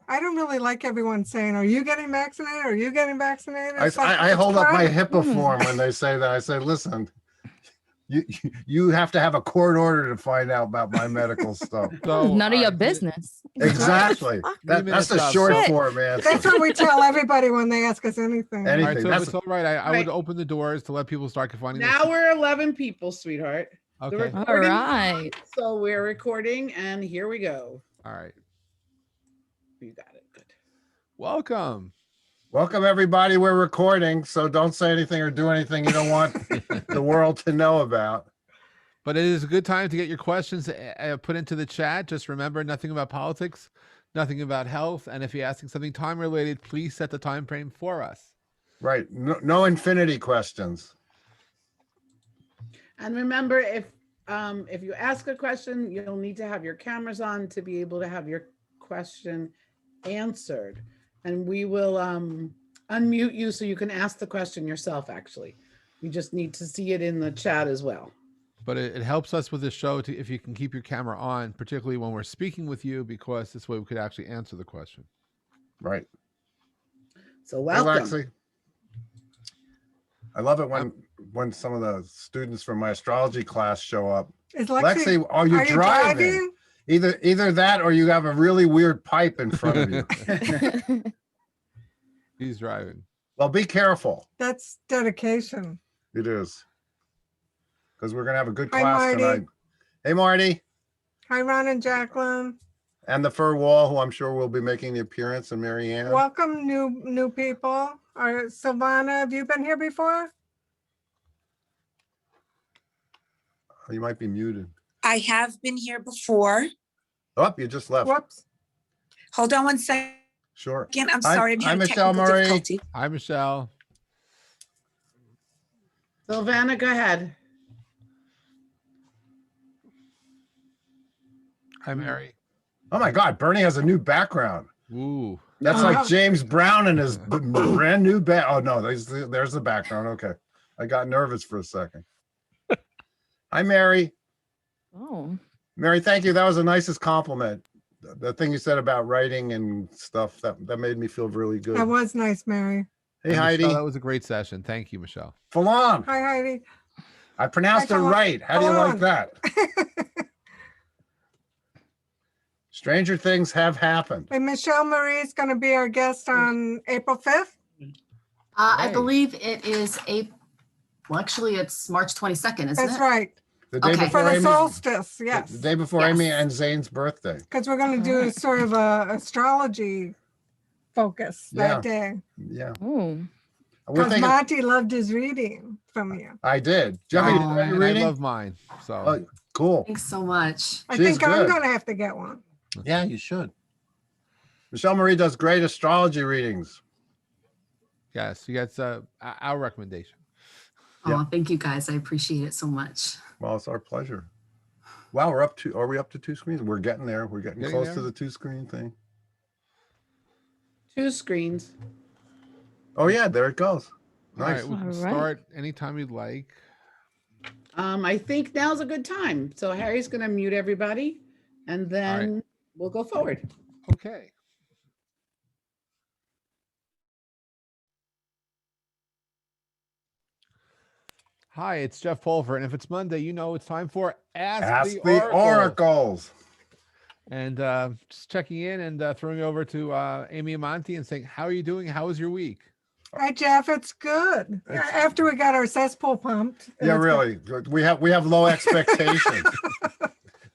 I don't really like everyone saying, are you getting vaccinated? Are you getting vaccinated? I hold up my HIPAA form when they say that. I say, listen, you have to have a court order to find out about my medical stuff. So, none of your business. Exactly. That's the short form answer. That's what we tell everybody when they ask us anything. All right, so if it's all right, I would open the doors to let people start finding. Now we're 11 people, sweetheart. Okay. All right. So we're recording, and here we go. All right. You got it. Good. Welcome. Welcome, everybody. We're recording, so don't say anything or do anything you don't want the world to know about. But it is a good time to get your questions put into the chat. Just remember, nothing about politics, nothing about health. And if you're asking something time-related, please set the time frame for us. Right. No infinity questions. And remember, if you ask a question, you'll need to have your cameras on to be able to have your question answered. And we will unmute you so you can ask the question yourself, actually. We just need to see it in the chat as well. But it helps us with the show if you can keep your camera on, particularly when we're speaking with you, because this way we could actually answer the question. Right. So welcome. Hey, Lexi. I love it when some of the students from my astrology class show up. Lexi, are you driving? Either that or you have a really weird pipe in front of you. He's driving. Well, be careful. That's dedication. It is. Because we're going to have a good class tonight. Hey, Marty. Hi, Ron and Jacqueline. And the Fur Wall, who I'm sure will be making the appearance, and Marianne. Welcome, new people. Silvana, have you been here before? Oh, you might be muted. I have been here before. Oh, you just left. Whoops. Hold on one second. Sure. Again, I'm sorry. I'm having Michelle technical Murray. difficulty. Hi, Michelle. Silvana, go ahead. Hi, Mary. Oh my God, Bernie has a new background. Ooh. That's like James Brown and his brand new Oh no, there's the background. Okay. I got nervous for a second. Hi, Mary. Oh. Mary, thank you. That was the nicest compliment. The thing you said about writing and stuff, that made me feel really good. That was nice, Mary. Hey, Heidi. Michelle, that was a great session. Thank you, Michelle. Falon. Hi, Heidi. I pronounced it right. How do you like that? Stranger things have happened. And Michelle Marie is going to be our guest on April 5th. I believe it is well, actually, it's March 22nd, isn't it? That's right. The day before For the Amy, solstice, yes. The day before Amy and Zane's birthday. Because we're going to do sort of a astrology focus that day. Yeah. Because Monty loved his reading from you. I did. Do you want me to do your reading? I love mine. So cool. Thanks so much. I think I'm going to have to get one. Yeah, you should. Michelle Marie does great astrology readings. Yes, you got our recommendation. Oh, thank you guys. I appreciate it so much. Well, it's our pleasure. Wow, are we up to 2 screens? We're getting there. We're getting close to the 2-screen thing. 2 screens. Oh yeah, there it goes. Nice. All right, we can start anytime you'd like. I think now's a good time. So Harry's going to mute everybody, and then we'll go forward. Okay. Hi, it's Jeff Pulver, and if it's Monday, you know it's time for Ask the Oracles. And just checking in and throwing over to Amy and Monte and saying, how are you doing? How was your week? Hi, Jeff. It's good. After we got our cesspool pumped. Yeah, really. Good. We have low expectations.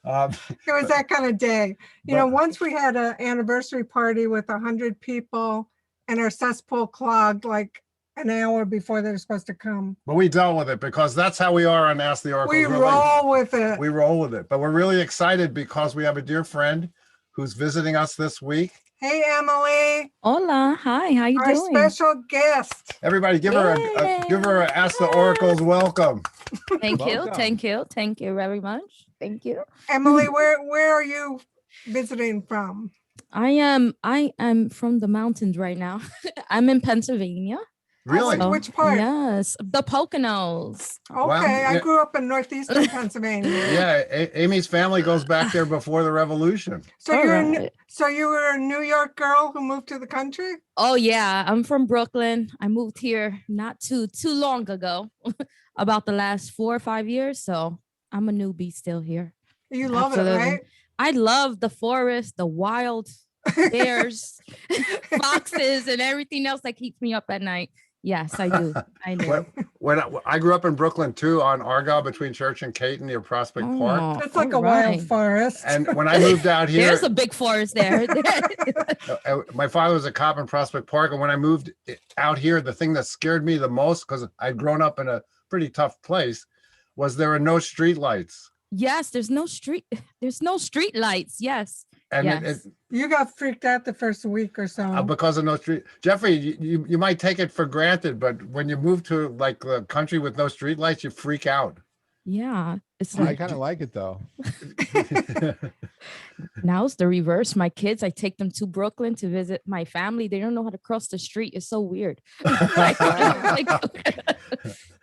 It was that kind of day. You know, once we had an anniversary party with 100 people and our cesspool clogged like an hour before they were supposed to come. But we dealt with it because that's how we are on Ask the Oracles. We roll with it. We roll with it. But we're really excited because we have a dear friend who's visiting us this week. Hey, Emily. Hola. Hi. How you doing? Our special guest. Everybody give her a Ask the Oracles welcome. Thank you. Thank you. Thank you very much. Thank you. Emily, where are you visiting from? I am from the mountains right now. I'm in Pennsylvania. Really? Oh, which part? Yes, the Poconos. Okay, Well, I yeah. grew up in northeastern Pennsylvania. Yeah, Amy's family goes back there before the revolution. So All you're right. so you were a New York girl who moved to the country? Oh yeah, I'm from Brooklyn. I moved here not too long ago, about the last 4 or 5 years. So I'm a newbie still here. You love it, Absolutely. right? I love the forest, the wild bears, foxes, and everything else that keeps me up at night. Yes, I do. I do. When I grew up in Brooklyn too, on Argyle between Church and Caton near Prospect Park. Oh, It's like a all wild right. forest. And when I moved out here, There's a big forest there. my father was a cop in Prospect Park. And when I moved out here, the thing that scared me the most, because I'd grown up in a pretty tough place, was there were no street lights. Yes, there's no street lights. Yes. And Yes. You got freaked out the first week or so. because of no street. Jeffrey, you might take it for granted, but when you move to like a country with no street lights, you freak out. Yeah. It's I like kind of like it though. now it's the reverse. My kids, I take them to Brooklyn to visit my family. They don't know how to cross the street. It's so weird. Like,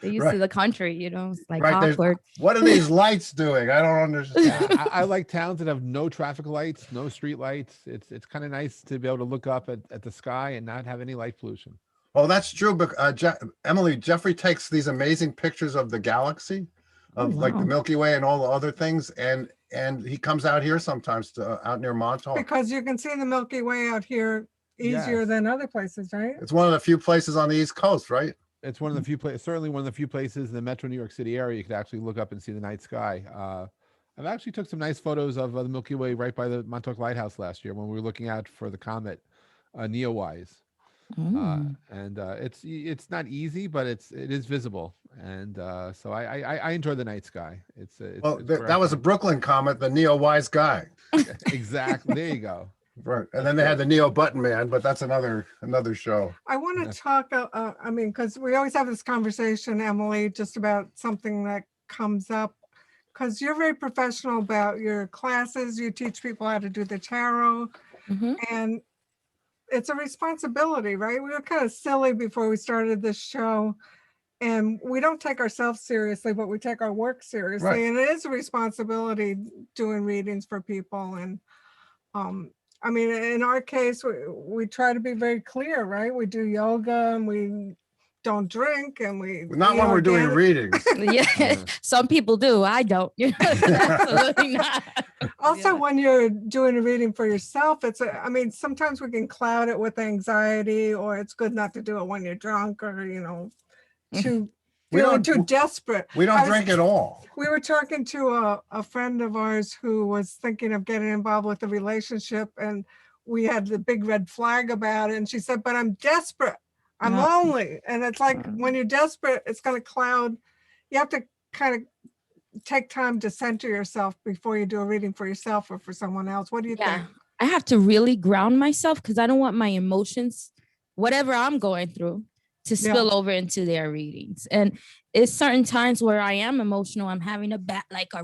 they used to the country, you know, it's like Right, awkward. What are these lights doing? I don't understand. Yeah, I like towns that have no traffic lights, no street lights. It's kind of nice to be able to look up at the sky and not have any light pollution. Oh, that's true. But Emily, Jeffrey takes these amazing pictures of the galaxy, of like the wow. Milky Way and all the other things, and he comes out here sometimes to out near Montauk. Because you can see the Milky Way out here easier Yes. than other places, right? It's one of the few places on the East Coast, right? It's one of the few places, certainly one of the few places in the Metro New York City area you could actually look up and see the night sky. I've actually took some nice photos of the Milky Way right by the Montauk Lighthouse last year when we were looking out for the comet Neowise. Mm. And it's not easy, but it is visible, and so I enjoy the night sky. It's Well, it's that was a breathtaking. Brooklyn comet, the Neo Wise Guy, Exactly. There you go. right? And then they had the Neo Button Man, but that's another show. I want Yeah. to talk, I mean, because we always have this conversation, Emily, just about something that comes up. Because you're very professional about your classes. You teach people how to do the tarot. Mhm. And it's a responsibility, right? We were kind of silly before we started this show. And we don't take ourselves seriously, but we take our work seriously. Right. And it is a responsibility doing readings for people. And I mean, in our case, we try to be very clear, right? We do yoga and we don't drink and we Not eat when we're doing organic. readings. Yeah, some people do. I don't. Absolutely not. Also, Yeah. when you're doing a reading for yourself, I mean, sometimes we can cloud it with anxiety, or it's good not to do it when you're drunk or, you know, too We feeling don't- too desperate. We I don't was- drink at all. We were talking to a friend of ours who was thinking of getting involved with a relationship, and we had the big red flag about it. And she said, but I'm desperate. I'm Yeah. lonely. And it's like, Mm. when you're desperate, it's going to cloud. You have to kind of take time to center yourself before you do a reading for yourself or for someone else. What do you Yeah, think? I have to really ground myself because I don't want my emotions, whatever I'm going through, to Yeah. spill over into their readings. And it's certain times where I am emotional. I'm having a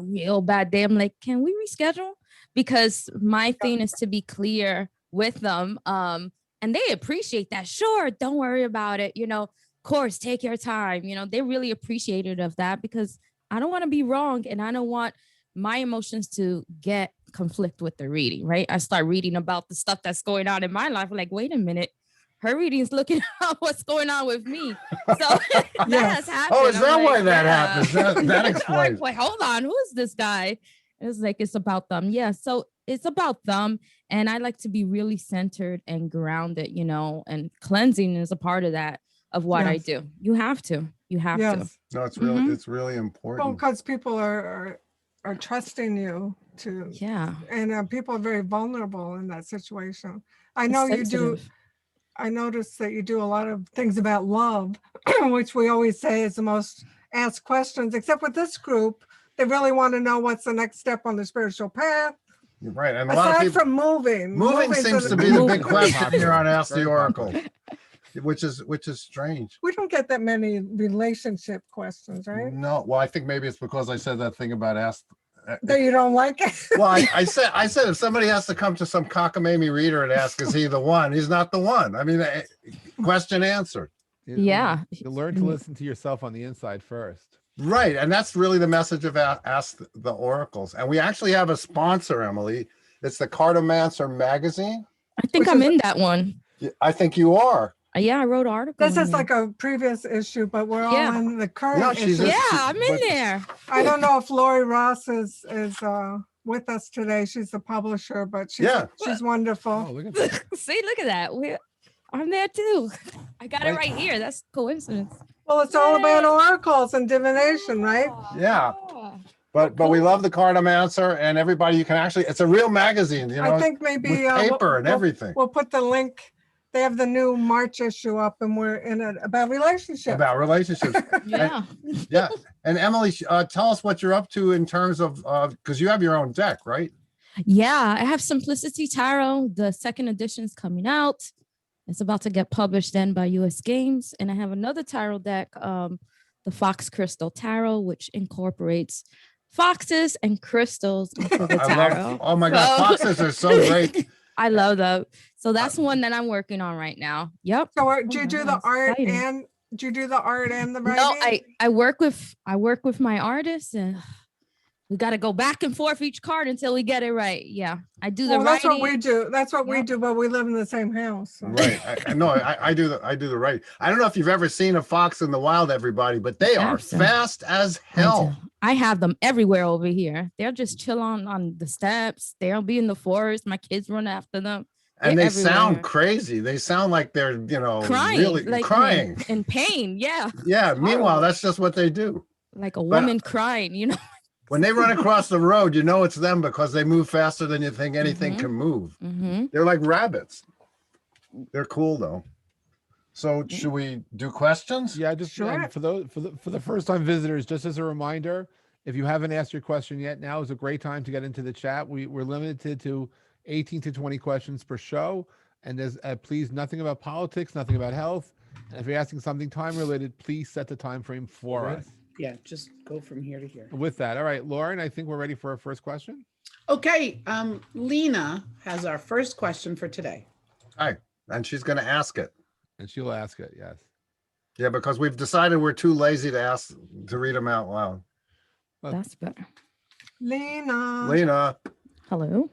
real bad day. I'm like, can we reschedule? Because my thing is to be clear with them. And they appreciate that. Sure, don't worry about it. You know, of course, take your time. You know, they're really appreciative of that because I don't want to be wrong and I don't want my emotions to get conflict with the reading, right? I start reading about the stuff that's going on in my life. I'm like, wait a minute, her reading's looking at what's going on with me. So that has happened. Oh, is I'm that like, why that yeah. happens? That I'm explains. like, wait, hold on, who is this guy? It's like, it's about them. Yeah, so it's about them. And I like to be really centered and grounded, you know, and cleansing is a part of that, of what I Yes. do. You have to. You have to. Yes. No, it's Mhm. it's really Well, important. because people are trusting you to, Yeah. and people are very vulnerable in that situation. I It's know you do. sensitive. I noticed that you do a lot of things about love, which we always say is the most asked questions, except with this group, they really want to know what's the next step on the spiritual path. You're right. And a lot of Aside people, from moving. moving moving's seems a- to be the Moving. big question here on Ask the Very Oracle, popular. which is strange. We don't get that many relationship questions, right? No, well, I think maybe it's because I said that thing about Ask. That you don't like it? Well, I said if somebody has to come to some cockamamie reader and ask, is he the one? He's not the one. I mean, question answered. Yeah. You learn to listen to yourself on the inside first. Right. And that's really the message of Ask the Oracles. And we actually have a sponsor, Emily. It's the Cartomancer magazine. I think Which I'm is- in that one. I think you are. Yeah, I wrote an article. This in is there. like a previous issue, but we're all Yeah. in the current No, she's issue. in- Yeah, she- I'm in but- there. I don't know if Lori Ross is with us today. She's the publisher, but she's Yeah. she's Oh, wonderful. look at that. See, look at that. I'm there too. I got it Right. right here. That's coincidence. Well, it's all about oracles and divination, right? Yeah. But we love the Cartomancer, and everybody, you can actually, it's a real magazine, you know, I think maybe with paper and everything We'll put the link. They have the new March issue up, and we're in it about relationships. about relationships. Yeah. Yeah. And Emily, tell us what you're up to in terms of, because you have your own deck, right? Yeah, I have Simplicity Tarot. The second edition's coming out. It's about to get published then by US Games. And I have another tarot deck, the Fox Crystal Tarot, which incorporates foxes and crystals into the I tarot. love, oh my God, So- foxes are so great. I love that. So that's one that I'm working on right now. Yep. So do Oh you my do God, the it's art exciting. and do you do the art and the writing? No, I work with my artists, and we got to go back and forth each card until we get it right. Yeah, I do the Well, that's writing. what we do. That's what we Yep. do, but we live in the same house. so. Right. I know. I do the right. I don't know if you've ever seen a fox in the wild, everybody, but they are Absolutely. fast as I hell. do. I have them everywhere over here. They'll just chill on the steps. They'll be in the forest. My kids run after them. And They're they sound everywhere. crazy. They sound like they're, you know, Crying, really like crying. in pain. Yeah, Yeah. horrible. Meanwhile, that's just what they do. like a But- woman crying. You know. When they run across the road, you know it's them because they move faster than you think anything Mhm. can move. Mm-hmm. They're like rabbits. They're cool though. So should we do questions? Yeah, just Sure. and for the first time visitors, just as a reminder, if you haven't asked your question yet, now is a great time to get into the chat. We're limited to 18 to 20 questions per show, and there's please nothing about politics, nothing about health. And if you're asking something time related, please set the time frame for Right. us. Yeah, just go from here to here. With that, all right, Lauren, I think we're ready for our first question. Okay, Lena has our first question for today. Hi. And she's going to ask it. And she'll ask it. Yes. Yeah, because we've decided we're too lazy to read them out loud. That's better. Lena. Lena, Hello.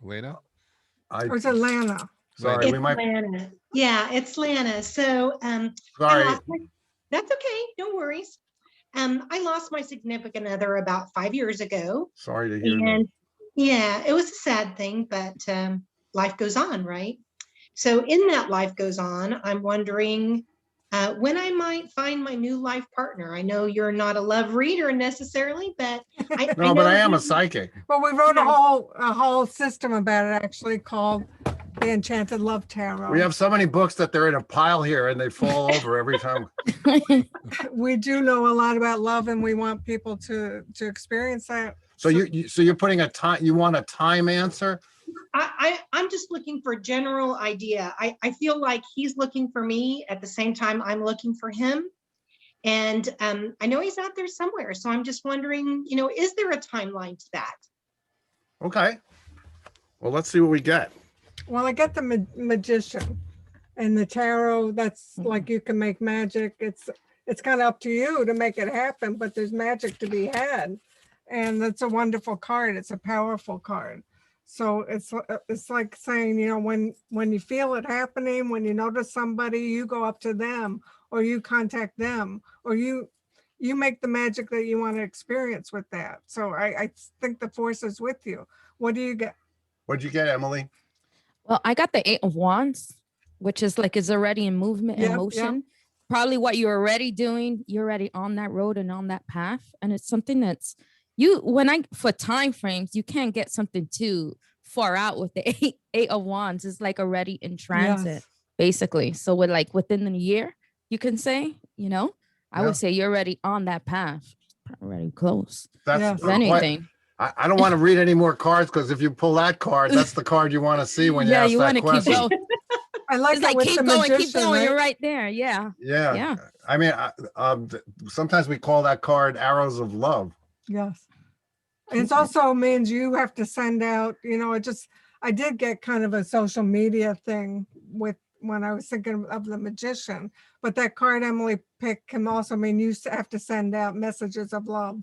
Elena. Or is it Lana? sorry, It's we might, Lana. Yeah, it's Lana. So I sorry. that's okay. No worries. I lost my significant other about 5 years ago. Sorry to hear that. And yeah, it was a sad thing, but life goes on, right? So in that life goes on, I'm wondering when I might find my new life partner. I know you're not a love reader necessarily, but I No, but know I am a you- psychic. Well, we wrote Nice. a whole system about it actually called the Enchanted Love Tarot. We have so many books that they're in a pile here and they fall over every time. We do know a lot about love, and we want people to experience that. So you're putting a time, you want a time answer? I'm just looking for a general idea. I feel like he's looking for me at the same time I'm looking for him. And I know he's out there somewhere. So I'm just wondering, is there a timeline to that? Okay. Well, let's see what we get. Well, I get the magician and the tarot. That's Mhm. like you can make magic. It's kind of up to you to make it happen, but there's magic to be had. And it's a wonderful card. It's a powerful card. So it's like saying, when you feel it happening, when you notice somebody, you go up to them or you contact them or you make the magic that you want to experience with that. So I think the force is with you. What do you get? What'd you get, Emily? Well, I got the 8 of Wands, which is like is already in movement and Yep, yep. motion. Probably what you're already doing. You're already on that road and on that path, and it's something that's for time frames, you can't get something too far out with the eight of Wands. It's like already in transit, Yes. basically. So with like within the year, you can say, I Yeah. would say you're already on that path, already close. That's Yes. If quite- anything, I don't want to read any more cards because if you pull that card, that's the card you want to see when you yeah, ask you that want to keep question. going. I like It's it like with keep the going, magician, keep going. You're right? right there. Yeah, Yeah. yeah. I mean, sometimes we call that card arrows of love. Yes. It also means you have to send out, I did get kind of a social media thing with when I was thinking of the magician. But that card Emily picked can also mean you have to send out messages of love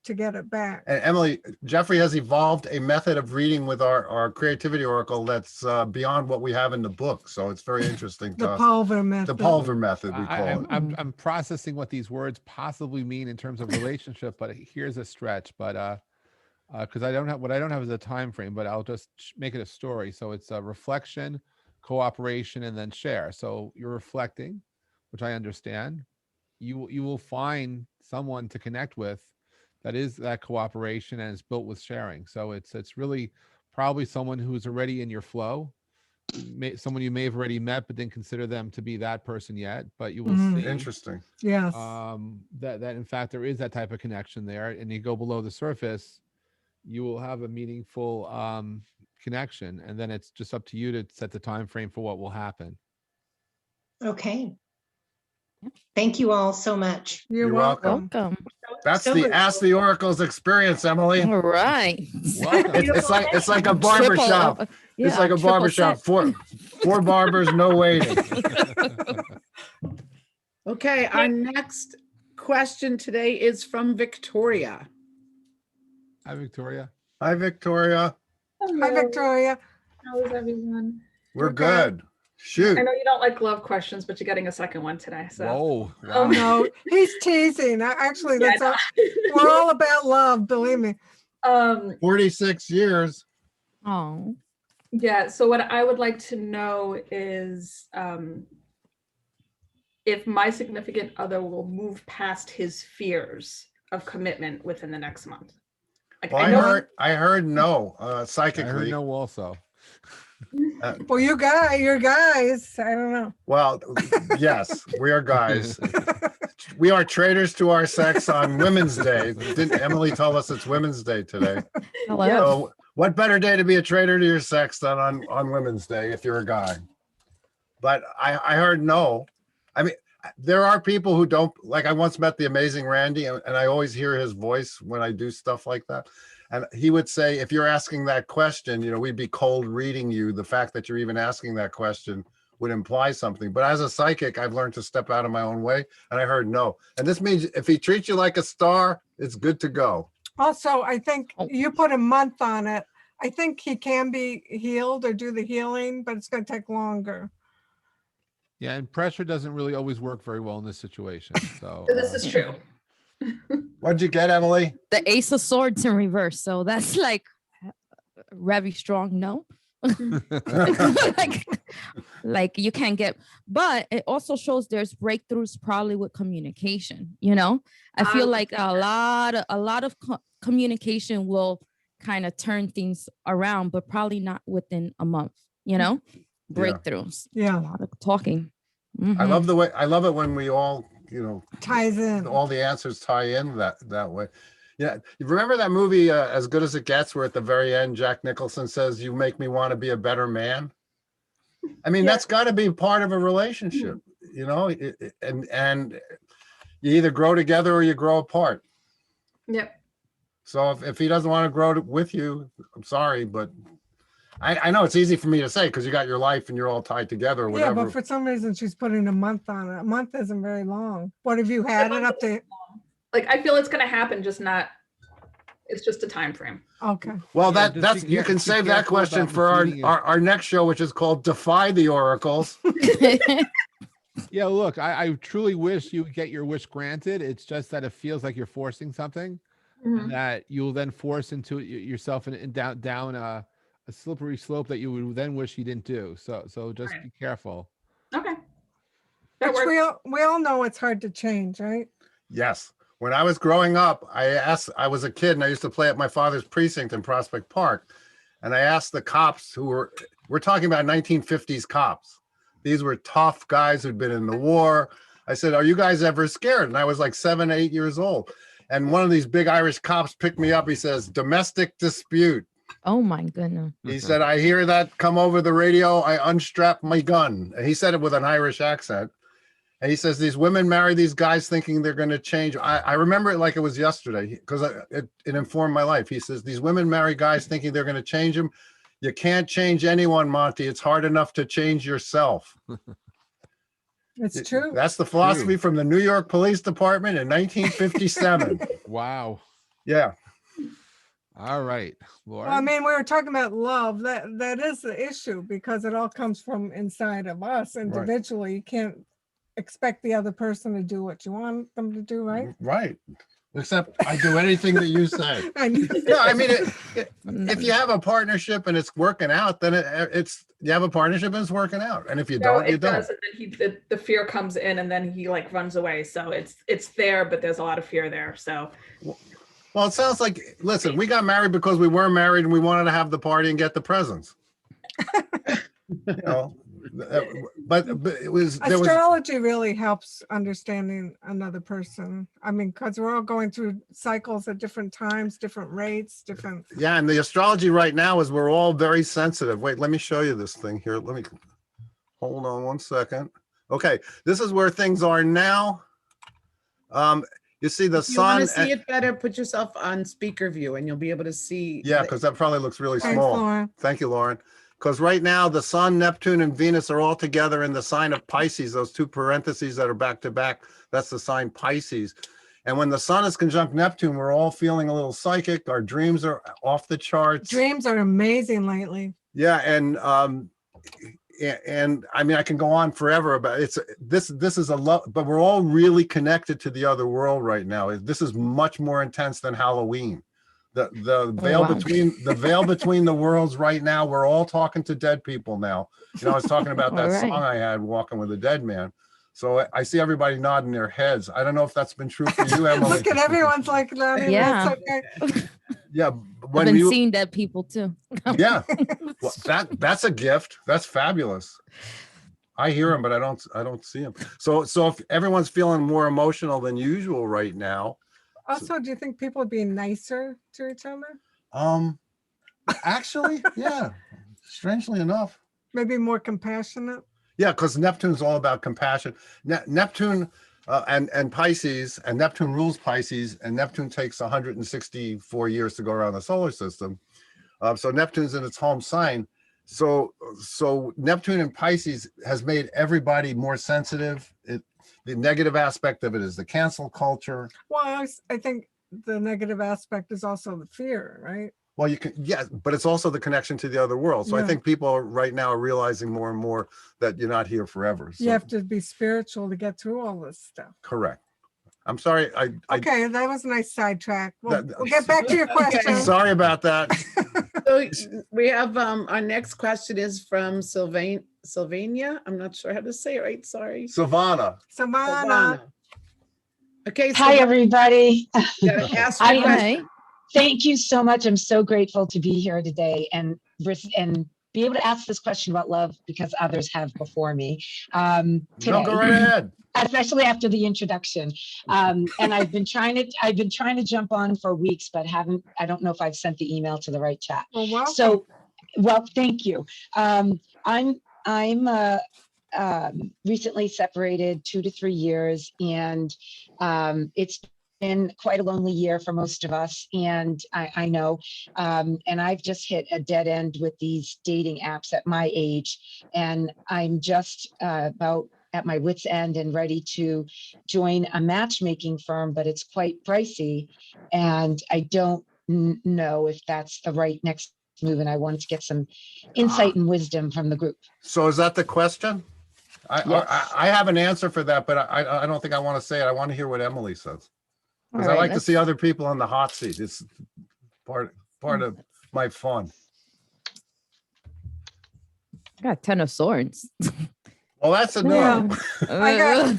to get it back. And Emily, Jeffrey has evolved a method of reading with our creativity oracle that's beyond what we have in the book. So it's very interesting to The us. Pulver method. The Pulver method, we call it. I'm processing what these words possibly mean in terms of relationship, but here's a stretch. But because I don't have is a time frame, but I'll just make it a story. So it's a reflection, cooperation, and then share. So you're reflecting, which I understand. You will find someone to connect with that is that cooperation and is built with sharing. So it's really probably someone who's already in your flow, someone you may have already met, but didn't consider them to be that person yet. But you will see Interesting. Yes. that in fact there is that type of connection there, and you go below the surface, you will have a meaningful connection, and then it's just up to you to set the time frame for what will happen. Okay. Thank you all so much. You're welcome. Welcome. That's So the much. Ask the Oracles experience, Emily. All right. Welcome. It's like a barber shop. It's like a barber shop. Four barbers, no waiting. Okay, our next question today is from Victoria. Hi, Victoria. Hi, Victoria. Hi, Victoria. How is everyone? We're We're good. good. Shoot. I know you don't like love questions, but you're getting a second one today. So Whoa. Oh Wow. no, he's teasing. Actually, Yeah, that's all, we're all about love, believe me. 46 years. Oh. Yeah, so what I would like to know is if my significant other will move past his fears of commitment within the next month. Like, Well, I heard no, I heard psychically. no also. Well, you're guys. I don't know. Well, yes, we are guys. We are traitors to our sex on Women's Day. Didn't Emily tell us it's Women's Day today? Hello. So what better day to be a traitor to your sex than on Women's Day if you're a guy? But I heard no. I mean, there are people who don't, like I once met the amazing Randy, and I always hear his voice when I do stuff like that. And he would say, if you're asking that question, we'd be cold reading you. The fact that you're even asking that question would imply something. But as a psychic, I've learned to step out of my own way. And I heard no. And this means if he treats you like a star, it's good to go. Also, I think you put a month on it. I think he can be healed or do the healing, but it's going to take longer. Yeah, and pressure doesn't really always work very well in this situation. So this is true. What'd you get, Emily? The Ace of Swords in reverse. So that's like very strong no. like you can't get, but it also shows there's breakthroughs probably with communication. I feel like a lot of communication will kind of turn things around, but probably not within a month. Breakthroughs. Yeah. A lot of talking. I love it when we all, Ties in. all the answers tie in that way. Yeah. You remember that movie, As Good as It Gets, where at the very end, Jack Nicholson says, "You make me want to be a better man." I mean, that's got to be part of a relationship, and you either grow together or you grow apart. Yep. So if he doesn't want to grow with you, I'm sorry, but I know it's easy for me to say because you got your life and you're all tied together or Yeah, whatever. but for some reason she's putting a month on it. A month isn't very long. What have you had it up to? Like, I feel it's going to happen, just not, it's just a time frame. Okay. Well, Yeah, that's just you can be save that careful question about for misleading it. our next show, which is called Defy the Oracles. Yeah, look, I truly wish you would get your wish granted. It's just that it feels like you're forcing something, and that you'll then force into yourself and down a slippery slope that you would then wish you didn't do. So just Right. be careful. Okay. That Which works. we all know it's hard to change, right? Yes. When I was growing up, I was a kid and I used to play at my father's precinct in Prospect Park. And I asked the cops we're talking about 1950s cops. These were tough guys who'd been in the war. I said, "Are you guys ever scared?" And I was like 7, 8 years old. And one of these big Irish cops picked me up. He says, "Domestic dispute." Oh my goodness. He said, "I hear that come over the radio. I unstrap my gun." And he said it with an Irish accent. And he says, "These women marry these guys thinking they're going to change." I remember it like it was yesterday because it informed my life. He says, "These women marry guys thinking they're going to change them. You can't change anyone, Monty. It's hard enough to change yourself. It's true. That's the philosophy from the New York Police Department in 1957. Wow. Yeah. All right. Well, I mean, we were talking about love. That is the issue because it all comes from inside of us individually. You can't expect the other person to do what you want them to do, right? Right. Except I do anything that you say. I know. No, I mean, if you have a partnership and it's working out, then it's you have a partnership and it's working out. And if you don't, you don't. Does, and then the fear comes in, and then he like runs away. So it's there, but there's a lot of fear there. So. Well, it sounds like, listen, we got married because we were married and we wanted to have the party and get the presents. You know, but it was astrology really helps understanding another person. I mean, because we're all going through cycles at different times, different rates, different. Yeah, and the astrology right now is we're all very sensitive. Wait, let me show you this thing here. Let me hold on one second. Okay, this is where things are now. You see the sun. You want to see it better, put yourself on speaker view and you'll be able to see. Yeah, because that probably looks really Thanks, small. Lauren. Thank you, Lauren. Because right now the sun, Neptune, and Venus are all together in the sign of Pisces. Those two parentheses that are back to back, that's the sign Pisces. And when the sun is conjunct Neptune, we're all feeling a little psychic. Our dreams are off the charts. Dreams are amazing lately. Yeah, and I mean, I can go on forever about it. This is a love, but we're all really connected to the other world right now. This is much more intense than Halloween. The veil between the worlds right now. We're all talking to dead people now. You know, I was talking about that song I had, Walking with a Dead Man. So I see everybody nodding their heads. I don't know if that's been true for you, Emily. Look at everyone's like nodding. Yeah. Okay. Yeah, I've been seeing dead people too. Yeah, well, that's a gift. That's fabulous. I hear them, but I don't see them. So if everyone's feeling more emotional than usual right now. Also, do you think people are being nicer to each other? Actually, yeah. Strangely enough. Maybe more compassionate. Yeah, because Neptune's all about compassion. Neptune and Pisces, and Neptune rules Pisces, and Neptune takes 164 years to go around the solar system. So Neptune's in its home sign. So Neptune and Pisces has made everybody more sensitive. The negative aspect of it is the cancel culture. Well, I think the negative aspect is also the fear, right? Well, you can, yeah, but it's also the connection to the other world. So I think people right now are realizing more and more that you're not here forever. So. You have to be spiritual to get through all this stuff. Correct. I'm sorry. Okay, that was a nice sidetrack. We'll get back to your question. Sorry about that. So we have our next question is from Sylvania. I'm not sure how to say it right. Sorry. Savannah. Okay. Hi, everybody. Ask your question. Thank you so much. I'm so grateful to be here today and be able to ask this question about love because others have before me. Today, go right ahead. Especially after the introduction. And I've been trying to jump on for weeks, but I don't know if I've sent the email to the right chat. Well, welcome. So, well, thank you. I'm recently separated 2 to 3 years, and it's been quite a lonely year for most of us, and I know, and I've just hit a dead end with these dating apps at my age, and I'm just about at my wit's end and ready to join a matchmaking firm, but it's quite pricey, and I don't know if that's the right next move, and I wanted to get some insight and wisdom from the group. So is that the question? I have an answer for that, but I don't think I want to say it. I want to hear what Emily says. Because I like to see other people on the hot seat. It's part of my fun. I got 10 of Swords. Well, that's a no. I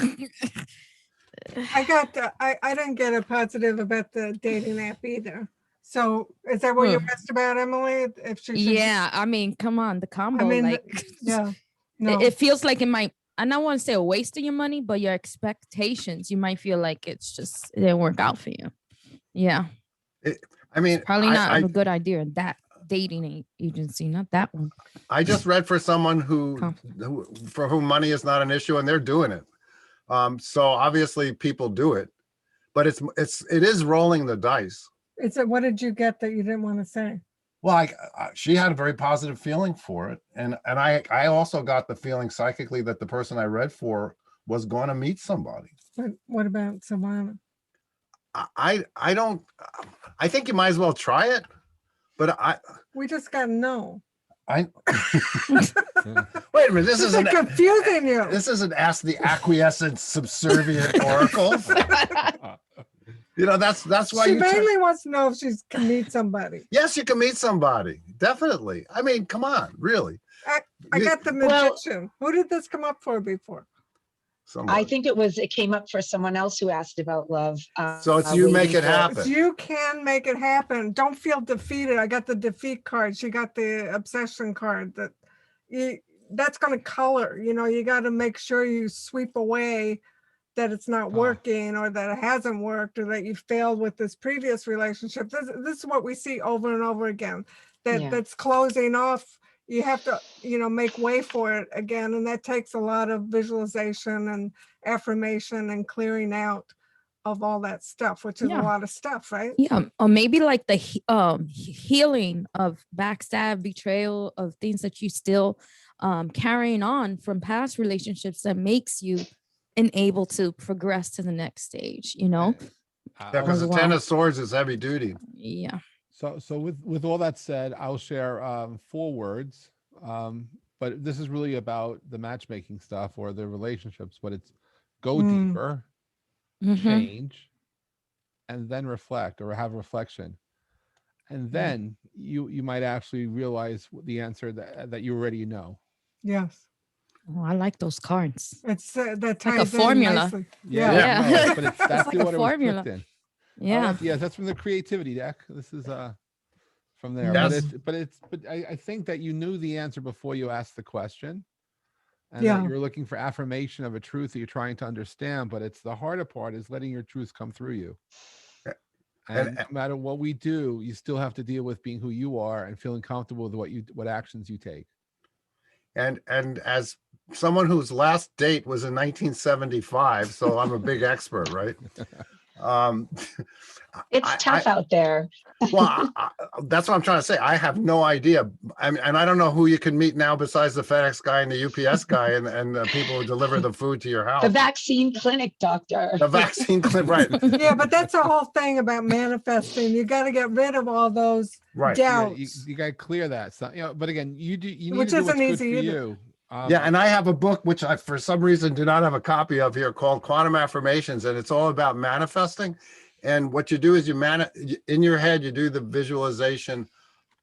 didn't get a positive about the dating app either. So is that what you asked about, Emily? If she yeah, I mean, come on, the combo. I mean, no. It feels like it might. I don't want to say a waste of your money, but your expectations, you might feel like it didn't work out for you. Yeah. Probably not a good idea. That dating agency, not that one. I just read for someone for whom money is not an issue, and they're doing it. So obviously people do it, but it is rolling the dice. What did you get that you didn't want to say? Well, she had a very positive feeling for it, and I also got the feeling psychically that the person I read for was going to meet somebody. But what about Savannah? I don't. I think you might as well try it, but We just got to know. wait a minute. This isn't confusing you. This isn't ask the acquiescent, subservient oracles. You know, that's why she mainly wants to know if she can meet somebody. Yes, you can meet somebody. Definitely. I mean, come on, really. I got the magician. Who did this come up for before? Somebody. I think it came up for someone else who asked about love. So it's you make it happen. You can make it happen. Don't feel defeated. I got the defeat card. She got the obsession card. That's going to color. You know, you got to make sure you sweep away that it's not working or that it hasn't worked or that you failed with this previous relationship. This is what we see over and over again. That's closing off. You have to, you know, make way for it again. And that takes a lot of visualization and affirmation and clearing out of all that stuff, which is a lot of stuff, right? Yeah. Or maybe like the healing of backstab, betrayal, of things that you still carrying on from past relationships that makes you able to progress to the next stage, you know? Yeah, because the Ten of Swords is heavy duty. Yeah. So with all that said, I'll share 4 words, but this is really about the matchmaking stuff or the relationships, but it's go deeper, change, and then reflect or have reflection. And then you might actually realize the answer that you already know. Yes. Oh, I like those cards. It's that like a formula. Yeah. But that's like a formula. Yeah. That's from the creativity deck. This is from there. Yes. But I think that you knew the answer before you asked the question. And that you're looking for affirmation of a truth that you're trying to understand, but it's the harder part is letting your truth come through you. And no matter what we do, you still have to deal with being who you are and feeling comfortable with what actions you take. And as someone whose last date was in 1975, so I'm a big expert, right? It's tough out there. Well, that's what I'm trying to say. I have no idea. And I don't know who you can meet now besides the FedEx guy and the UPS guy and the people who deliver the food to your house. The vaccine clinic doctor. The vaccine clinic, right. Yeah, but that's the whole thing about manifesting. You got to get rid of all those doubts. Yeah, you got to clear that. So, you know, but again, you need which to do isn't what's good easy for either. you. And I have a book, which I, for some reason, do not have a copy of here, called Quantum Affirmations. And it's all about manifesting. And what you do is in your head, you do the visualization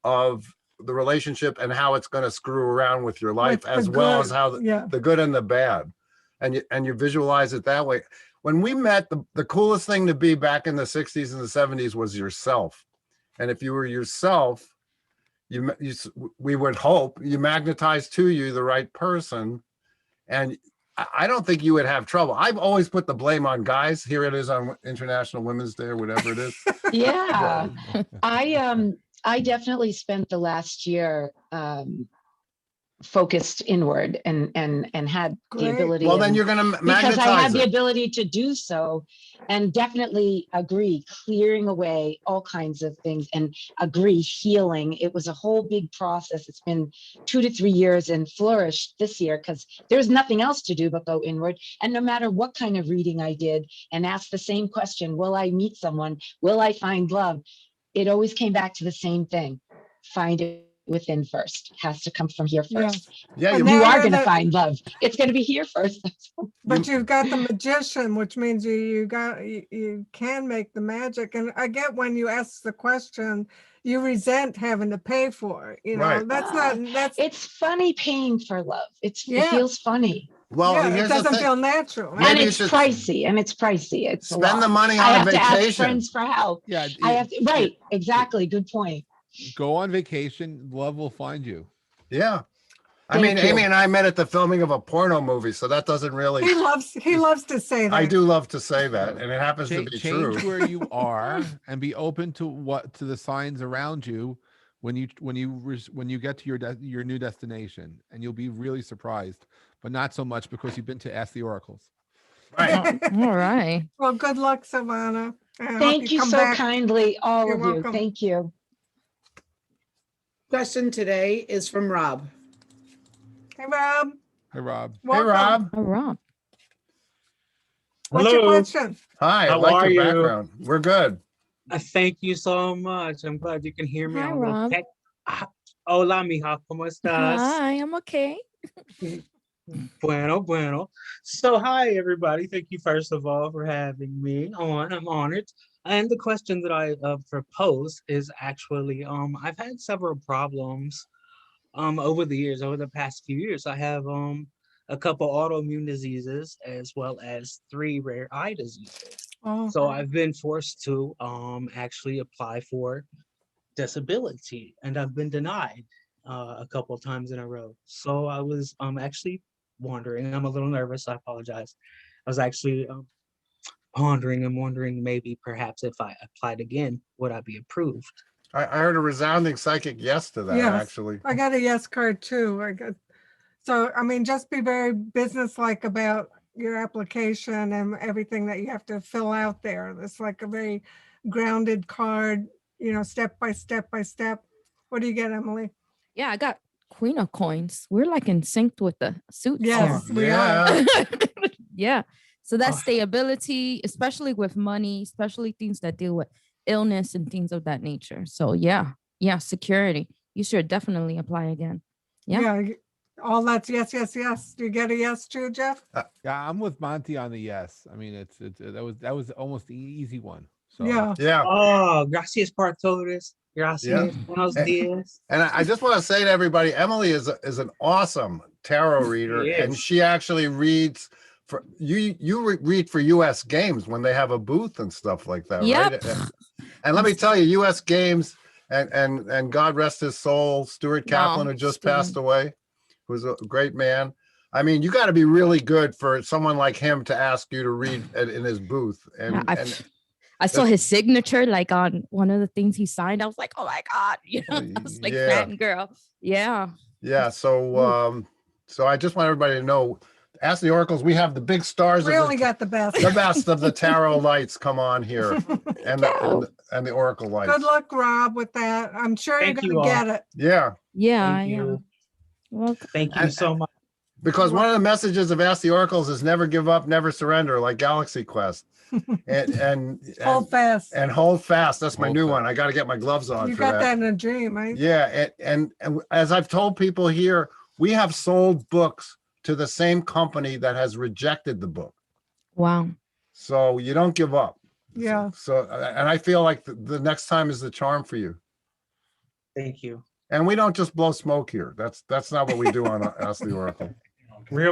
of the relationship and how it's going to screw around with your life, as well as how the good and the bad. And you visualize it that way. When we met, the coolest thing to be back in the 60s and the 70s was yourself. And if you were yourself, we would hope you magnetize to you the right person. And I don't think you would have trouble. I've always put the blame on guys. Here it is on International Women's Day or whatever it is. Yeah. I definitely spent the last year focused inward and had the ability. Well, then you're going to magnetize because I had the ability to do so, and definitely agree, clearing away all kinds of things and agree, healing. It was a whole big process. It's been 2 to 3 years and flourished this year because there's nothing else to do but go inward. And no matter what kind of reading I did and asked the same question, will I meet someone? Will I find love? It always came back to the same thing. Find it within first. It has to come from here first. Yeah, you are going to find love. It's going to be here first. But you've got the magician, which means you can make the magic. And I get when you ask the question, you resent having to pay for it. You know, that's it's funny paying for love. It feels funny. Well, it doesn't feel natural. And it's pricey. It's spend the money on I a have vacation. To ask friends for help. Yeah, I have to, right. Exactly. Good point. Go on vacation. Love will find you. Yeah. I mean, Amy and I met at the filming of a porno movie, so that doesn't really. He loves to say that. I do love to say that, and it happens to be true. Change where you are and be open to the signs around you when you get to your new destination, and you'll be really surprised, but not so much because you've been to Ask the Oracles. Right. All right. Well, good luck, Savannah. Thank you so kindly, all of you. Thank you. question today is from Rob. Hey, Rob. Hey, Rob. Hey, Welcome. Rob. Oh, Rob. What's your Hello. question? Hi, I How like are your you? background. We're good. Thank you so much. I'm glad you can hear me. Hi, I'm a little Rob. Hola, mija. ¿Cómo estás? Hi, I'm okay. Bueno. So, hi, everybody. Thank you, first of all, for having me on. I'm honored. And the question that I propose is actually, I've had several problems over the years, over the past few years. I have a couple autoimmune diseases as well as 3 rare eye diseases. Oh, So I've been forced to actually apply for disability, and I've been denied a couple of times in a row. So I was actually wondering, I'm a little nervous, I apologize. I was actually pondering and wondering maybe perhaps if I applied again, would I be approved? I heard a resounding psychic yes to that, Yes. actually. I got a yes card too. So, I mean, just be very businesslike about your application and everything that you have to fill out there. It's like a very grounded card, step by step by step. What do you get, Emily? Yeah, I got Queen of Coins. We're like in sync with the suits Yes, here. we are. Yeah. Yeah. So that's Oh. stability, especially with money, especially things that deal with illness and things of that nature. So yeah, security. You should definitely apply again. Yeah. All that's yes, yes, yes. Do you get a yes too, Jeff? Yeah, I'm with Monty on the yes. I mean, it's that was almost the easy one. So Yeah. Yeah. Oh, gracias por todos. Gracias. Yeah. Buenos And- dias. And I just want to say to everybody, Emily is an awesome tarot reader, She and is. she actually reads for you. You read for U.S. Games when they have a booth and stuff like that, Yep. right? And let me tell you, U.S. Games and God rest his soul, Stuart Kaplan, who just passed away, who's a great man. I mean, you got to be really good for someone like him to ask you to read in his booth. And, I saw his signature like on one of the things he signed. I was like, oh my God, I was like yeah. fangirl. Yeah. Yeah. So I just want everybody to know, Ask the Oracles, we have the big stars We of only got the best. the best of the tarot lights come on here, and the Oracle lights. Good luck, Rob, with that. I'm sure Thank you're you going to all. get it. Yeah. Yeah. Thank Yeah. you. Well, Thank you so much. Because one of the messages of Ask the Oracles is never give up, never surrender, like Galaxy Quest. And Hold fast. and hold fast. That's my Hold new fast. one. I got to get my gloves on You for got that in a dream, right? Yeah, and as I've told people here, we have sold books to the same company that has rejected the book. wow. So you don't give up. Yeah. So and I feel like the next time is the charm for you. Thank you. And we don't just blow smoke here. That's not what we do on Ask the Oracle. Real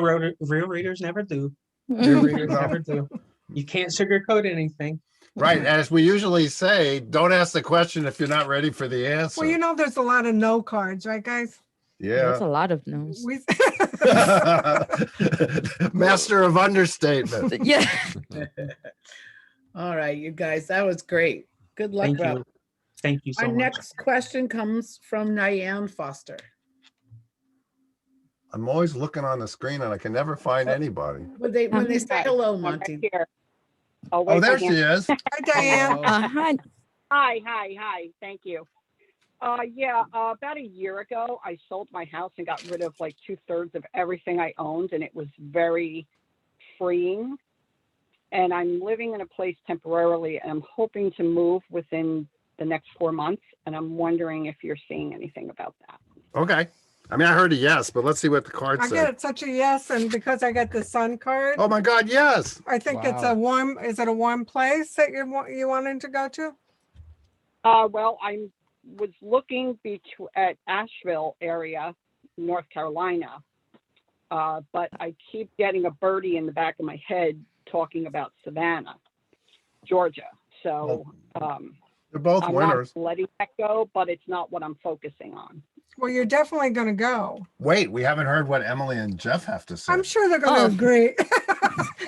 readers never do. Real readers No. never do. You can't sugarcoat anything. Right. As we usually say, don't ask the question if you're not ready for the answer. Well, there's a lot of no cards, right, guys? That's Yeah. a lot of no's. Master of understatement. Yeah. All right, you guys, that was great. Good luck, Thank Rob. you. Thank you so Our much. next question comes from Nyan Foster. I'm always looking on the screen and I can never find anybody. When they say hello, I'm right Monty. here. Oh, Oh, wait, there my she hand- is. Hi, Diane. Hi. Hi. Thank you. About a year ago, I sold my house and got rid of like 2/3 of everything I owned, and it was very freeing. And I'm living in a place temporarily, and I'm hoping to move within the next 4 months. And I'm wondering if you're seeing anything about that. Okay. I mean, I heard a yes, but let's see what the card I said. get such a yes, and because I got the sun card, Oh my God, yes. I think it's a warm. Is it a warm place that you wanting to go to? Well, I was looking at Asheville area, North Carolina, but I keep getting a birdie in the back of my head talking about Savannah, Georgia. So They're both I'm winners. not letting that go, but it's not what I'm focusing on. Well, you're definitely going to go. Wait, we haven't heard what Emily and Jeff have to say. I'm sure they're going to agree.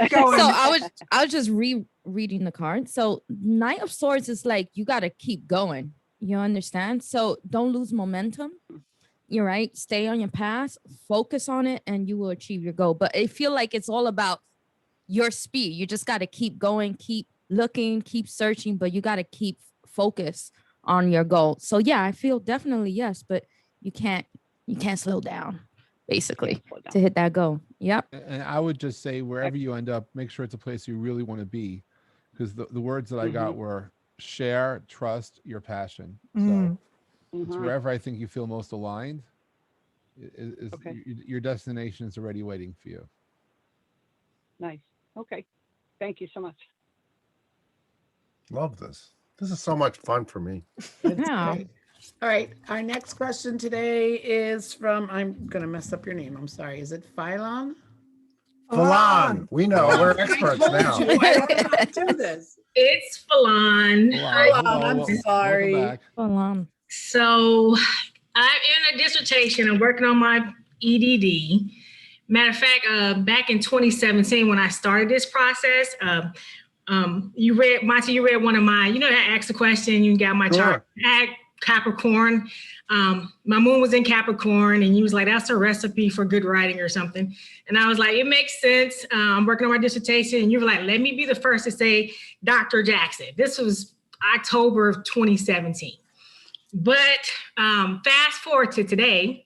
So I was just rereading the card. So Knight of Swords is like, you got to keep going. You understand? So don't lose momentum. You're right. Stay on your path, focus on it, and you will achieve your goal. But I feel like it's all about your speed. You just got to keep going, keep looking, keep searching, but you got to keep focus on your goal. So yeah, I feel definitely yes, but you can't slow down, basically, slow down. to hit that goal. Yep. And I would just say wherever you end up, make sure it's a place you really want to be, because the words that I got were share, trust, your passion. So it's wherever I think you feel most aligned. Your destination is already waiting for you. Nice. Okay. Thank you so much. Love this. This is so much fun for me. Yeah. All right, our next question today is from, I'm gonna mess up your name, I'm sorry. Is it Phylon? Falon, we know, we're experts I told now. you, I don't know how to do this. It's Falon. Falon, I'm sorry. Welcome back. So I'm in a dissertation. I'm working on my EDD. Matter of fact, back in 2017, when I started this process, you read, Monty, you read one of my, you know, I asked a question, you got my chart. I had Capricorn. My moon was in Capricorn, and you was like, that's a recipe for good writing or something. And I was like, it makes sense. I'm working on my dissertation. And you were like, let me be the first to say Dr. Jackson. This was October of 2017. But fast forward to today,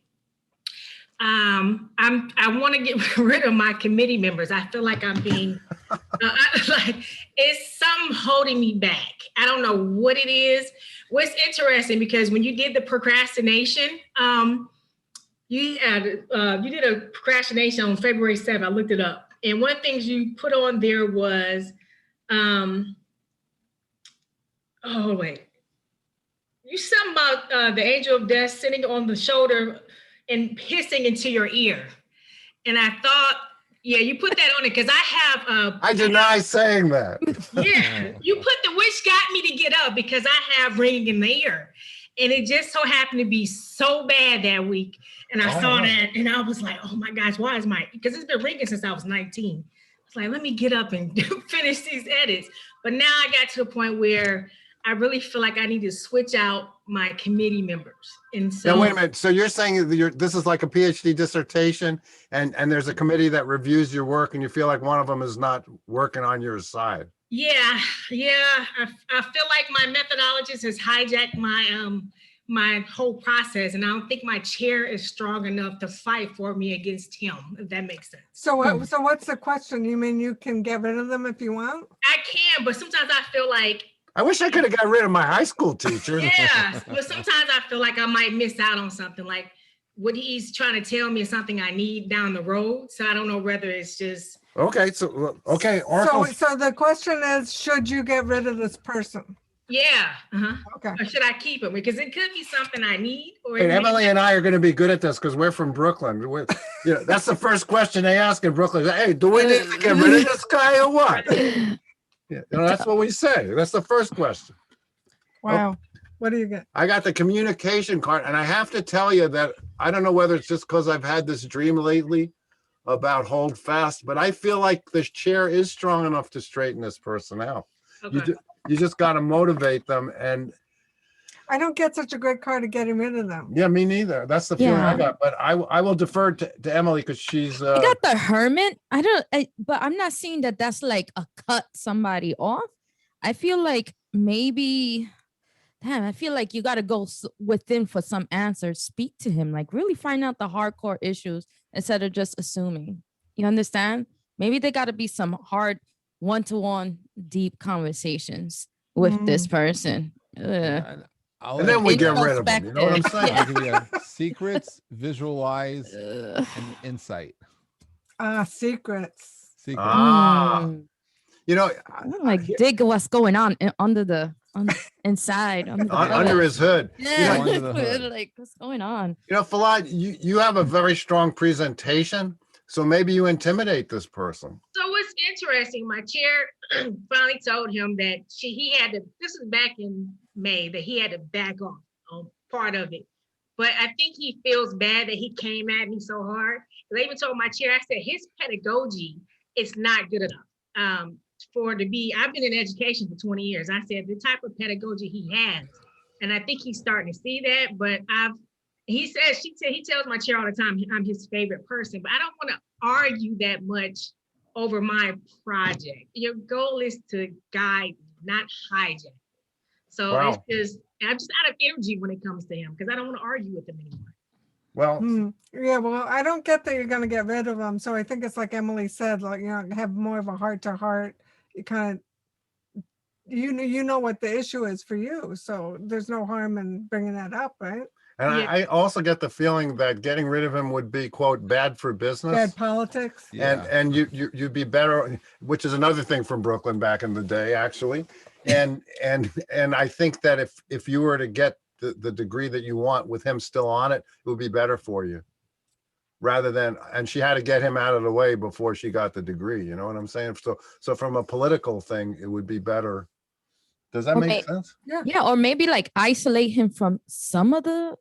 I want to get rid of my committee members. I feel like I'm being, like it's something holding me back. I don't know what it is. What's interesting, because when you did the procrastination, you did a procrastination on February 7th. I looked it up. And one of the things you put on there was, you something about the angel of death sitting on the shoulder and hissing into your ear. And I thought, yeah, you put that on it because I have. I deny saying that. Yeah, you put the which got me to get up because I have ringing in the ear. And it just so happened to be so bad that week. And I saw that and I was like, oh my gosh, why is because it's been ringing since I was 19. It's like, let me get up and finish these edits. But now I got to the point where I really feel like I need to switch out my committee members. And so Now, wait a minute. So you're saying that this is like a PhD dissertation and there's a committee that reviews your work and you feel like one of them is not working on your side. Yeah. I feel like my methodologist has hijacked my my whole process, and I don't think my chair is strong enough to fight for me against him, if that makes sense. So what's the question? You mean you can get rid of them if you want? I can, but sometimes I feel like I wish I could have got rid of my high school teacher. yeah, but sometimes I feel like I might miss out on something, like what he's trying to tell me is something I need down the road. So I don't know whether it's just Okay, so Oracle. So the question is, should you get rid of this person? yeah. Okay. Or should I keep him? Because it could be something I need. Or Wait, Emily and I are going to be good at this because we're from Brooklyn. That's the first question they ask in Brooklyn. Hey, do we need to get rid of this guy or what? Yeah, that's what we say. That's the first question. Wow. What do you get? I got the communication card, and I have to tell you that I don't know whether it's just because I've had this dream lately about hold fast, but I feel like this chair is strong enough to straighten this person out. Okay. You just got to motivate them, and I don't get such a great card to getting rid of them. yeah, me neither. That's the feeling I got. But I will defer to Emily because she's. I got the Hermit. But I'm not seeing that that's like a cut somebody off. I feel like maybe, I feel like you got to go within for some answers. Speak to him, like really find out the hardcore issues instead of just assuming. You understand? Maybe there got to be some hard one-to-one deep conversations with this person. And then we get rid of them. You know what I'm saying? I'll give you secrets, visualize, and insight. Secrets. You know, like dig what's going on inside under his hood. Yeah, You know, like what's going on? You know, Falad, you have a very strong presentation, so maybe you intimidate this person. So what's interesting, my chair finally told him that he had to, this is back in May, that he had to back off on part of it. But I think he feels bad that he came at me so hard. They even told my chair, I said, his pedagogy is not good enough I've been in education for 20 years. I said, the type of pedagogy he has. And I think he's starting to see that, but he tells my chair all the time, I'm his favorite person, but I don't want to argue that much over my project. Your goal is to guide, not hijack. So It's just, I'm just out of energy when it comes to him because I don't want to argue with him anymore. Well, Yeah, well, I don't get that you're gonna get rid of them. So I think it's like Emily said, like, have more of a heart to heart. You kind of, you know what the issue is for you. So there's no harm in bringing that up, right? and Yeah. I also get the feeling that getting rid of him would be, quote, bad for business. Bad politics. And you'd be better, which is another thing from Brooklyn back in the day, actually. And I think that if you were to get the degree that you want with him still on it, it would be better for you. Rather than, and she had to get him out of the way before she got the degree. You know what I'm saying? So from a political thing, it would be better. Does that make sense? Yeah. Or maybe like isolate him from some of the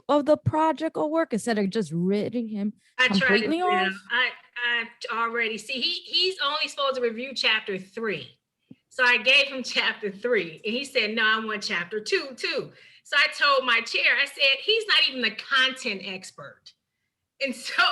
the project or work instead of just ridding him I tried to completely do off. that. I already see he's only supposed to review chapter 3. So I gave him chapter 3 and he said, no, I want chapter 2 too. So I told my chair, I said, he's not even the content expert. And so,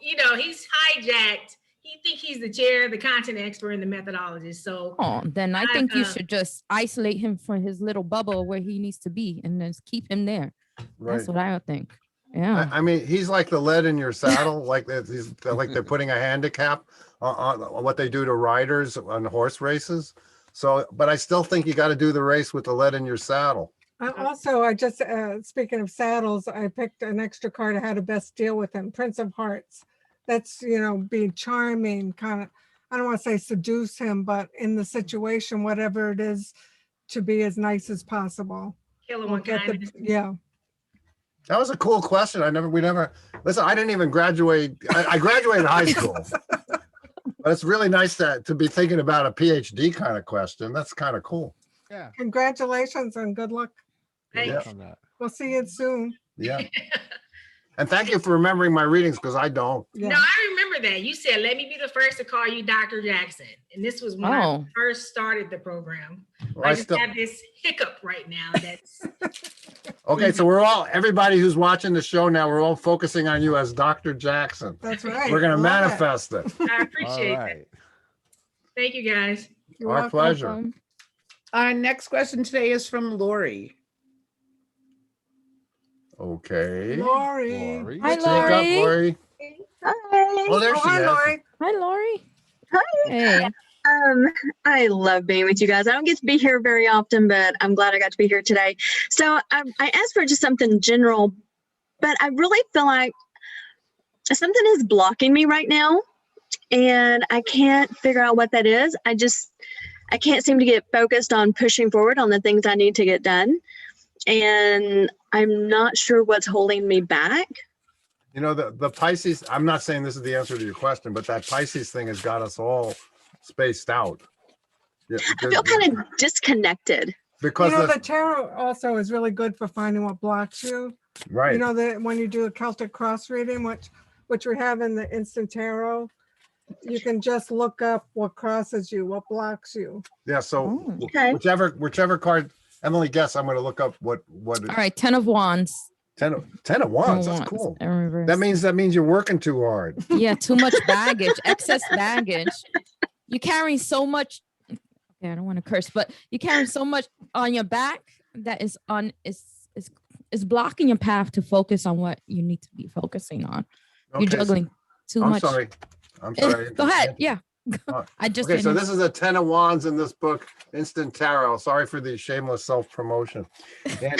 he's hijacked. He think he's the chair, the content expert, and the methodologist. So Then I think you should just isolate him from his little bubble where he needs to be and just keep him there. Right. That's what I would think. Yeah. I mean, he's like the lead in your saddle, like they're putting a handicap on what they do to riders on horse races. So, but I still think you got to do the race with the lead in your saddle. I just, speaking of saddles, I picked an extra card of how to best deal with him. Prince of Hearts. That's, being charming, kind of, I don't want to say seduce him, but in the situation, whatever it is, to be as nice as possible. Kill him with kindness. Yeah. That was a cool question. Listen, I didn't even graduate. I graduated high school. But it's really nice to be thinking about a PhD kind of question. That's kind of cool. Yeah. Congratulations and good luck. Thanks. Yeah. We'll see you soon. Yeah. And thank you for remembering my readings because I don't. Yeah. No, I remember that. You said, let me be the first to call you Dr. Jackson. And this was when I first started the program. Well, I just have this hiccup right now. That's Okay, so everybody who's watching the show now, we're all focusing on you as Dr. Jackson. That's right. We're going to manifest it. I appreciate that. Thank you, guys. Our pleasure. Our next question today is from Lori. Okay. Lori. Hi, Speak up, Lori. Hi. Oh, there she Hi, is. Lori. Hi, Lori. Hi. Hey. I love being with you guys. I don't get to be here very often, but I'm glad I got to be here today. So I asked for just something general, but I really feel like something is blocking me right now, and I can't figure out what that is. I can't seem to get focused on pushing forward on the things I need to get done, and I'm not sure what's holding me back. The Pisces, I'm not saying this is the answer to your question, but that Pisces thing has got us all spaced out. Yeah, I feel kind of disconnected. Because the tarot also is really good for finding what blocks you. Right. That when you do a Celtic cross reading, which we have in the instant tarot, you can just look up what crosses you, what blocks you. Yeah. So Okay. whichever card Emily guess, I'm going to look up what. All right. 10 of Wands. 10 of Wands. That's cool. That means you're working too hard. Yeah. Too much baggage, excess baggage. You carry so much. Okay, I don't want to curse, but you carry so much on your back that is blocking your path to focus on what you need to be focusing on. Okay, You're juggling too much. I'm sorry. Go ahead. Yeah. Okay, so this is a 10 of Wands in this book, Instant Tarot. Sorry for the shameless self-promotion.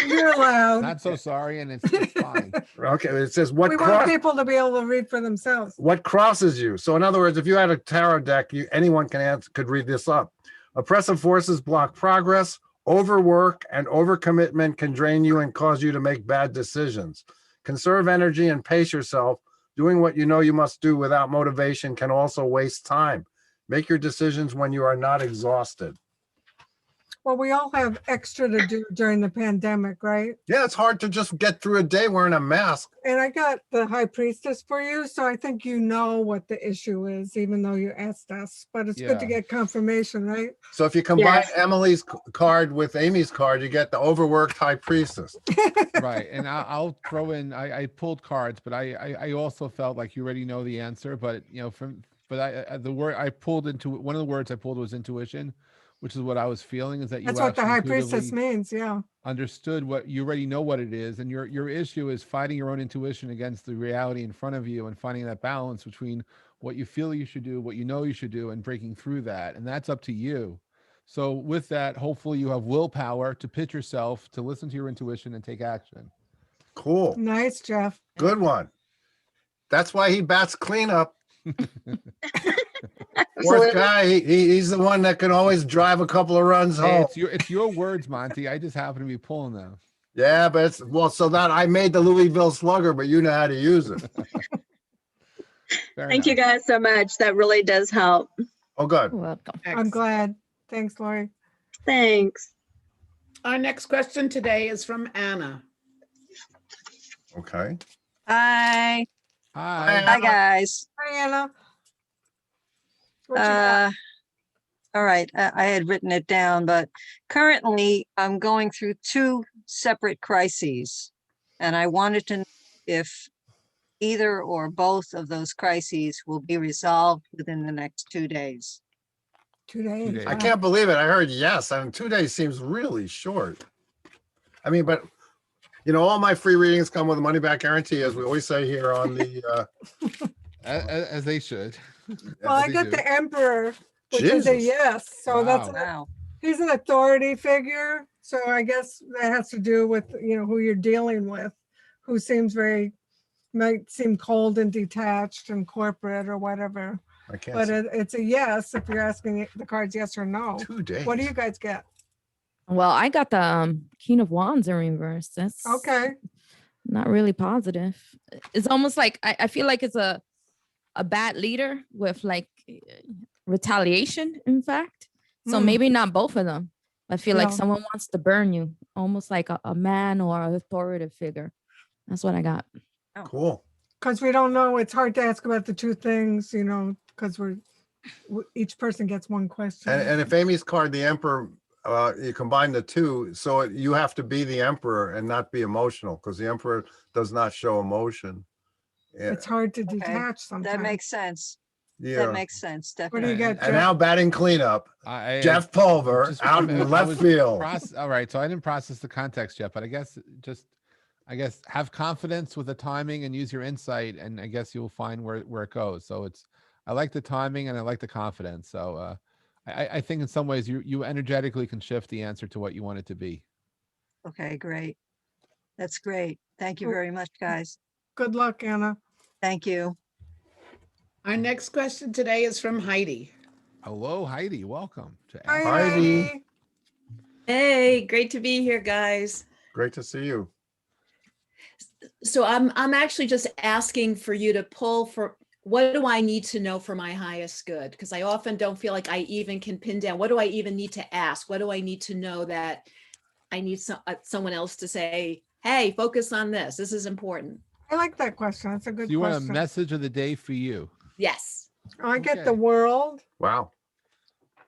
You're allowed. Not so sorry, and it's fine. Okay, it says We want people to be able to read for themselves. what crosses you. So in other words, if you had a tarot deck, anyone could read this up. Oppressive forces block progress. Overwork and overcommitment can drain you and cause you to make bad decisions. Conserve energy and pace yourself. Doing what you know you must do without motivation can also waste time. Make your decisions when you are not exhausted. Well, we all have extra to do during the pandemic, right? Yeah, it's hard to just get through a day wearing a mask. And I got the High Priestess for you, so I think you know what the issue is, even though you asked us. But it's good to get confirmation, right? So if you combine Emily's card with Amy's card, you get the overworked High Priestess. Right. And I'll throw in, I pulled cards, but I also felt like you already know the answer. But, the word I pulled into, one of the words I pulled was intuition, which is what I was feeling, is that you That's what the actually high priestess intuitively means. Yeah. understood what you already know what it is, and your issue is fighting your own intuition against the reality in front of you and finding that balance between what you feel you should do, what you know you should do, and breaking through that. And that's up to you. So with that, hopefully you have willpower to pitch yourself, to listen to your intuition and take action. Cool. Nice, Jeff. Good one. That's why he bats cleanup. Fourth guy, he's the one that can always drive a couple of runs Hey, home. it's your words, Monty. I just happen to be pulling them. Yeah, but it's well, so that I made the Louisville Slugger, but you know how to use it. Thank you guys so much. That really does help. Oh, good. Welcome. I'm glad. Thanks, Lori. Thanks. Our next question today is from Anna. Okay. Hi. Hi. Hi, guys. Hi, Anna. What you got? All right. I had written it down, but currently I'm going through 2 separate crises, and I wanted to know if either or both of those crises will be resolved within the next 2 days. 2 days. I can't believe it. I heard yes. I mean, 2 days seems really short. I mean, but you know, all my free readings come with a money back guarantee, as we always say here on the as they should. Well, I get the Emperor, which is a Jesus. yes. So that's Wow. he's an authority figure. So I guess that has to do with, you know, who you're dealing with, who seems might seem cold and detached and corporate or whatever. I can't. But see. it's a yes if you're asking the cards yes or no. 2 days. What do you guys get? Well, I got the King of Wands in reverse. That's Okay. not really positive. It's almost like I feel like it's a bad leader with like retaliation, in fact. So maybe not both of them. I feel like No. someone wants to burn you, almost like a man or an authoritative figure. That's what I got. Cool. Because we don't know. It's hard to ask about the 2 things, you know, because each person gets one question. And if Amy's card, the Emperor, you combine the 2, so you have to be the Emperor and not be emotional, because the Emperor does not show emotion. Yeah. It's hard to detach sometimes. That makes sense. Yeah. That makes sense. What do Definitely. you get, And now batting cleanup, Jeff Pulver Just out remember, in I left was field. All right, so I didn't process the context yet, but I guess have confidence with the timing and use your insight, and I guess you'll find where it goes. So I like the timing and I like the confidence. So I think in some ways you energetically can shift the answer to what you want it to be. Okay, great. That's great. Thank you Cool. very much, guys. Good luck, Anna. Thank you. Our next question today is from Heidi. Hello, Heidi. Welcome to Hi, Heidi. Heidi. Hey, great to be here, guys. Great to see you. So I'm actually just asking for you to pull for what do I need to know for my highest good? Because I often don't feel like I even can pin down. What do I even need to ask? What do I need to know that I need someone else to say, hey, focus on this. This is important. I like that question. That's a good So you want a question. message of the day for you? Yes. I get Okay. the World, Wow.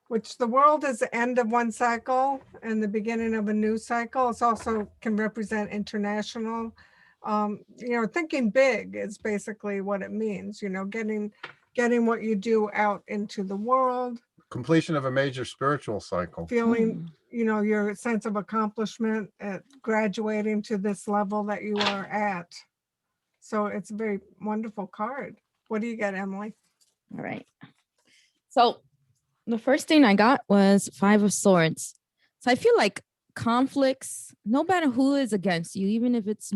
which the World is the end of one cycle and the beginning of a new cycle. It's also can represent international. You know, thinking big is basically what it means, you know, getting what you do out into the world, Completion of a major spiritual cycle. feeling, you know, your sense of accomplishment at graduating to this level that you are at. So it's a very wonderful card. What do you get, Emily? All right. So the first thing I got was 5 of Swords. So I feel like conflicts, no matter who is against you, even if it's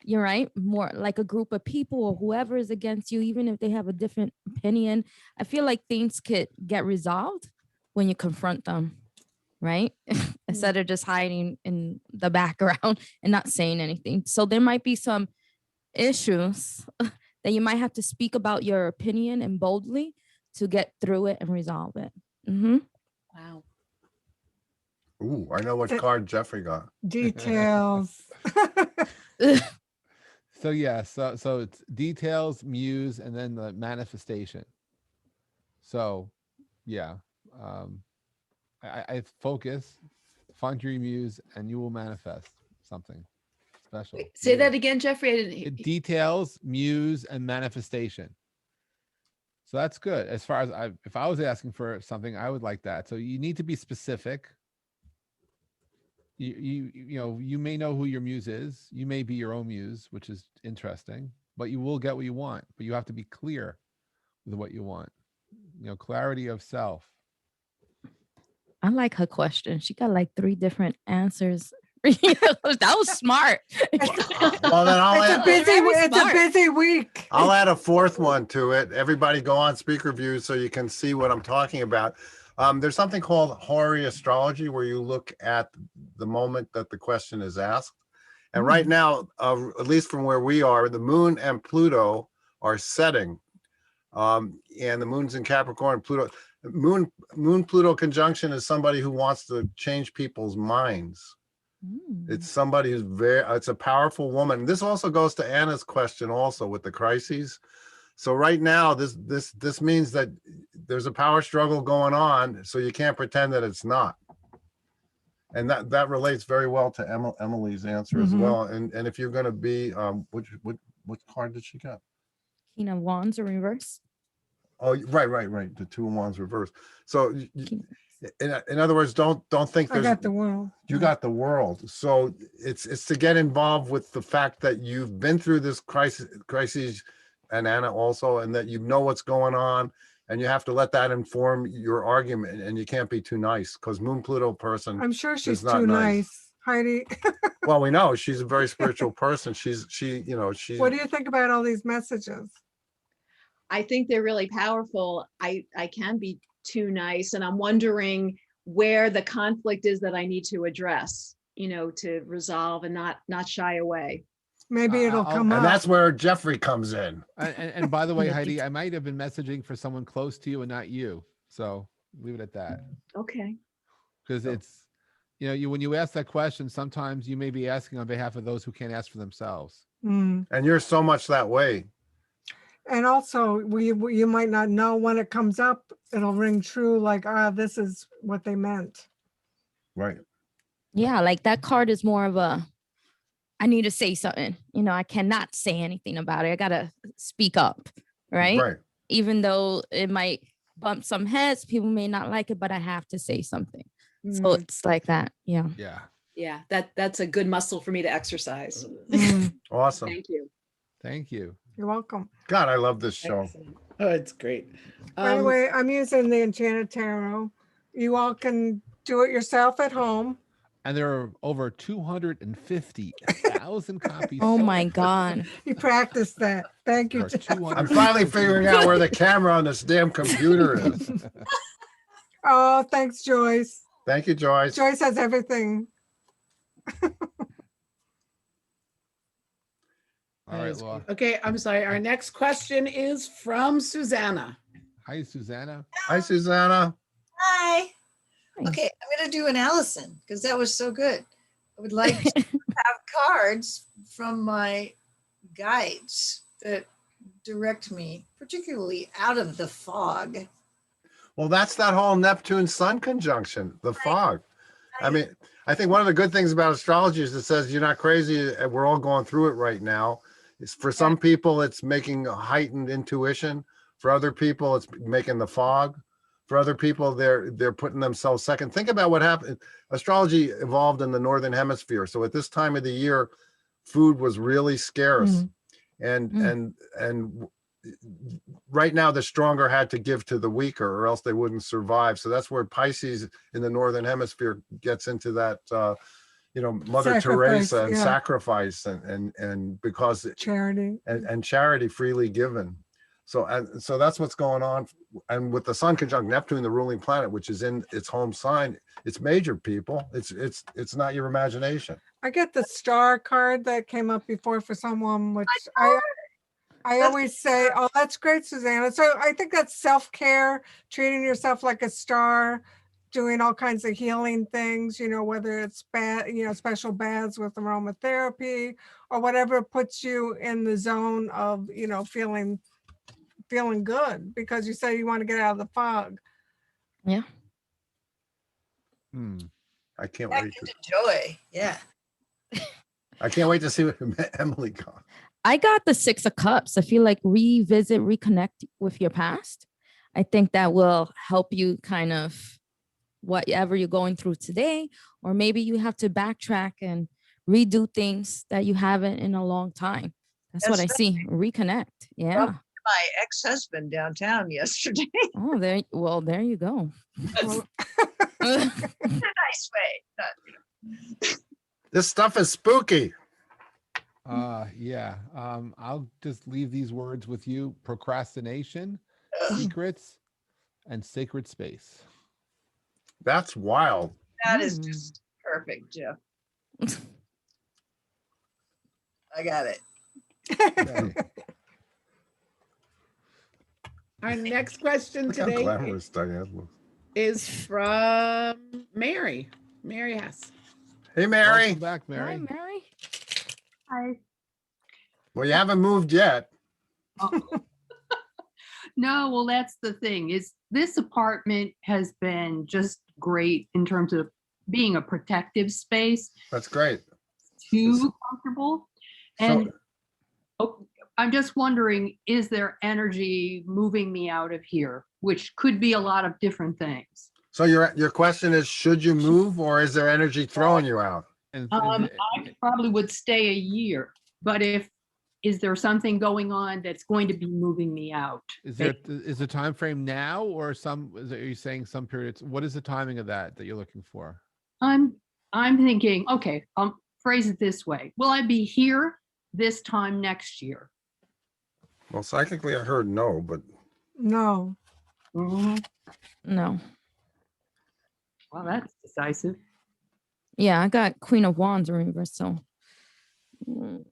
you're right, more like a group of people or whoever is against you, even if they have a different opinion, I feel like things could get resolved when you confront them, right? Instead of just hiding in the background and not saying anything. So there might be some issues that you might have to speak about your opinion and boldly to get through it and resolve it. Wow. Ooh, I know what card Jeffrey got. Details. So yeah, so it's details, muse, and then the manifestation. So yeah, I focus, find your muse, and you will manifest something special. Wait, say that again, Jeffrey. I didn't hear. Details, muse, and manifestation. So that's good. As far as if I was asking for something, I would like that. So you need to be specific. You may know who your muse is. You may be your own muse, which is interesting, but you will get what you want, but you have to be clear with what you want. Clarity of self. I like her question. She got like 3 different answers. That was smart. Well, then It's a busy week. I'll add a 4th one to it. Everybody go on speaker view so you can see what I'm talking about. There's something called Hori astrology where you look at the moment that the question is asked. And right now, at least from where we are, the moon and Pluto are setting. And the moon's in Capricorn, Pluto. Moon Pluto conjunction is somebody who wants to change people's minds. It's somebody who's it's a powerful woman. This also goes to Anna's question also with the crises. So right now, this means that there's a power struggle going on, so you can't pretend that it's not. And that relates very well to Emily's answer as well. And if you're going to be, what card did she get? King of Wands or reverse? Oh, right. The 2 of Wands reversed. So in other words, don't think I got the world. You got the world. So it's to get involved with the fact that you've been through this crisis, and Anna also, and that you know what's going on, and you have to let that inform your argument, and you can't be too nice because Moon Pluto person. I'm sure she's is not too nice, Heidi. Well, we know she's a very spiritual person. She. What do you think about all these messages? I think they're really powerful. I can be too nice, and I'm wondering where the conflict is that I need to address, to resolve and not shy away. Maybe it'll come up. And that's where Jeffrey comes in. And by the way, Heidi, I might have been messaging for someone close to you and not you. So leave it at that. Okay. Because it's, when you ask that question, sometimes you may be asking on behalf of those who can't ask for themselves. And you're so much that way. And also, you might not know when it comes up, it'll ring true, like, this is what they meant. Right. Yeah, like that card is more of I need to say something. I cannot say anything about it. I got to speak up, right? Right. Even though it might bump some heads, people may not like it, but I have to say something. So it's like that. Yeah. Yeah. Yeah, that's a good muscle for me to exercise. Awesome. Thank you. Thank you. You're welcome. God, I love this show. Oh, it's great. Anyway, I'm using the Enchanted Tarot. You all can do it yourself at home. And there are over 250,000 copies. Oh sold. my God. You practiced that. Thank you. I'm finally figuring out where the camera on this damn computer is. Oh, thanks, Joyce. Thank you, Joyce. Joyce has everything. All right, Laura. Okay, I'm sorry. Our next question is from Susanna. Hi, Susanna. Hi, Susanna. Hi. Okay, I'm going to do an Allison because that was so good. I would like to have cards from my guides that direct me, particularly out of the fog. Well, that's that whole Neptune Sun conjunction, the fog. I mean, I think one of the good things about astrology is it says you're not crazy. We're all going through it right now. It's for some people, it's making a heightened intuition. For other people, it's making the fog. For other people, they're putting themselves second. Think about what happened. Astrology evolved in the Northern Hemisphere. So at this time of the year, food was really scarce. And right now, the stronger had to give to the weaker or else they wouldn't survive. So that's where Pisces in the Northern Hemisphere gets into that, Mother Teresa and sacrifice and because charity and charity freely given. So that's what's going on. And with the Sun conjunct Neptune, the ruling planet, which is in its home sign, it's major, people. It's not your imagination. I get the star card that came up before for someone, which I always say, oh, that's great, Susanna. So I think that's self-care, treating yourself like a star, doing all kinds of healing things, whether it's special baths with aromatherapy or whatever puts you in the zone of, feeling good because you say you want to get out of the fog. Yeah. I can't Back wait into joy. Yeah. I can't wait to see what Emily got. I got the 6 of Cups. I feel like reconnect with your past. I think that will help you kind of whatever you're going through today, or maybe you have to backtrack and redo things that you haven't in a long time. That's what I see. Reconnect. Yeah. My ex-husband downtown yesterday. Oh, there you go. In a nice way. This stuff is spooky. Yeah. I'll just leave these words with you: procrastination, secrets, and sacred space. That's wild. That is just perfect, Jeff. I got it. Okay. Our next question Look how today glamorous Diane looks. is from Mary. Mary Hess. Hey, Mary. Welcome back, Mary. Hi, Mary. Hi. Well, you haven't moved yet. No, well, that's the thing is this apartment has been just great in terms of being a protective space. That's great. Too comfortable. And I'm just wondering, is there energy moving me out of here, which could be a lot of different things. So your question is, should you move, or is there energy throwing you out? I probably would stay a year, but is there something going on that's going to be moving me out? Is the time frame now, or are you saying some periods? What is the timing of that you're looking for? I'm thinking, okay, phrase it this way. Will I be here this time next year? Well, psychically, I heard no, but No. No. Well, that's decisive. Yeah, I got Queen of Wands in reverse. So you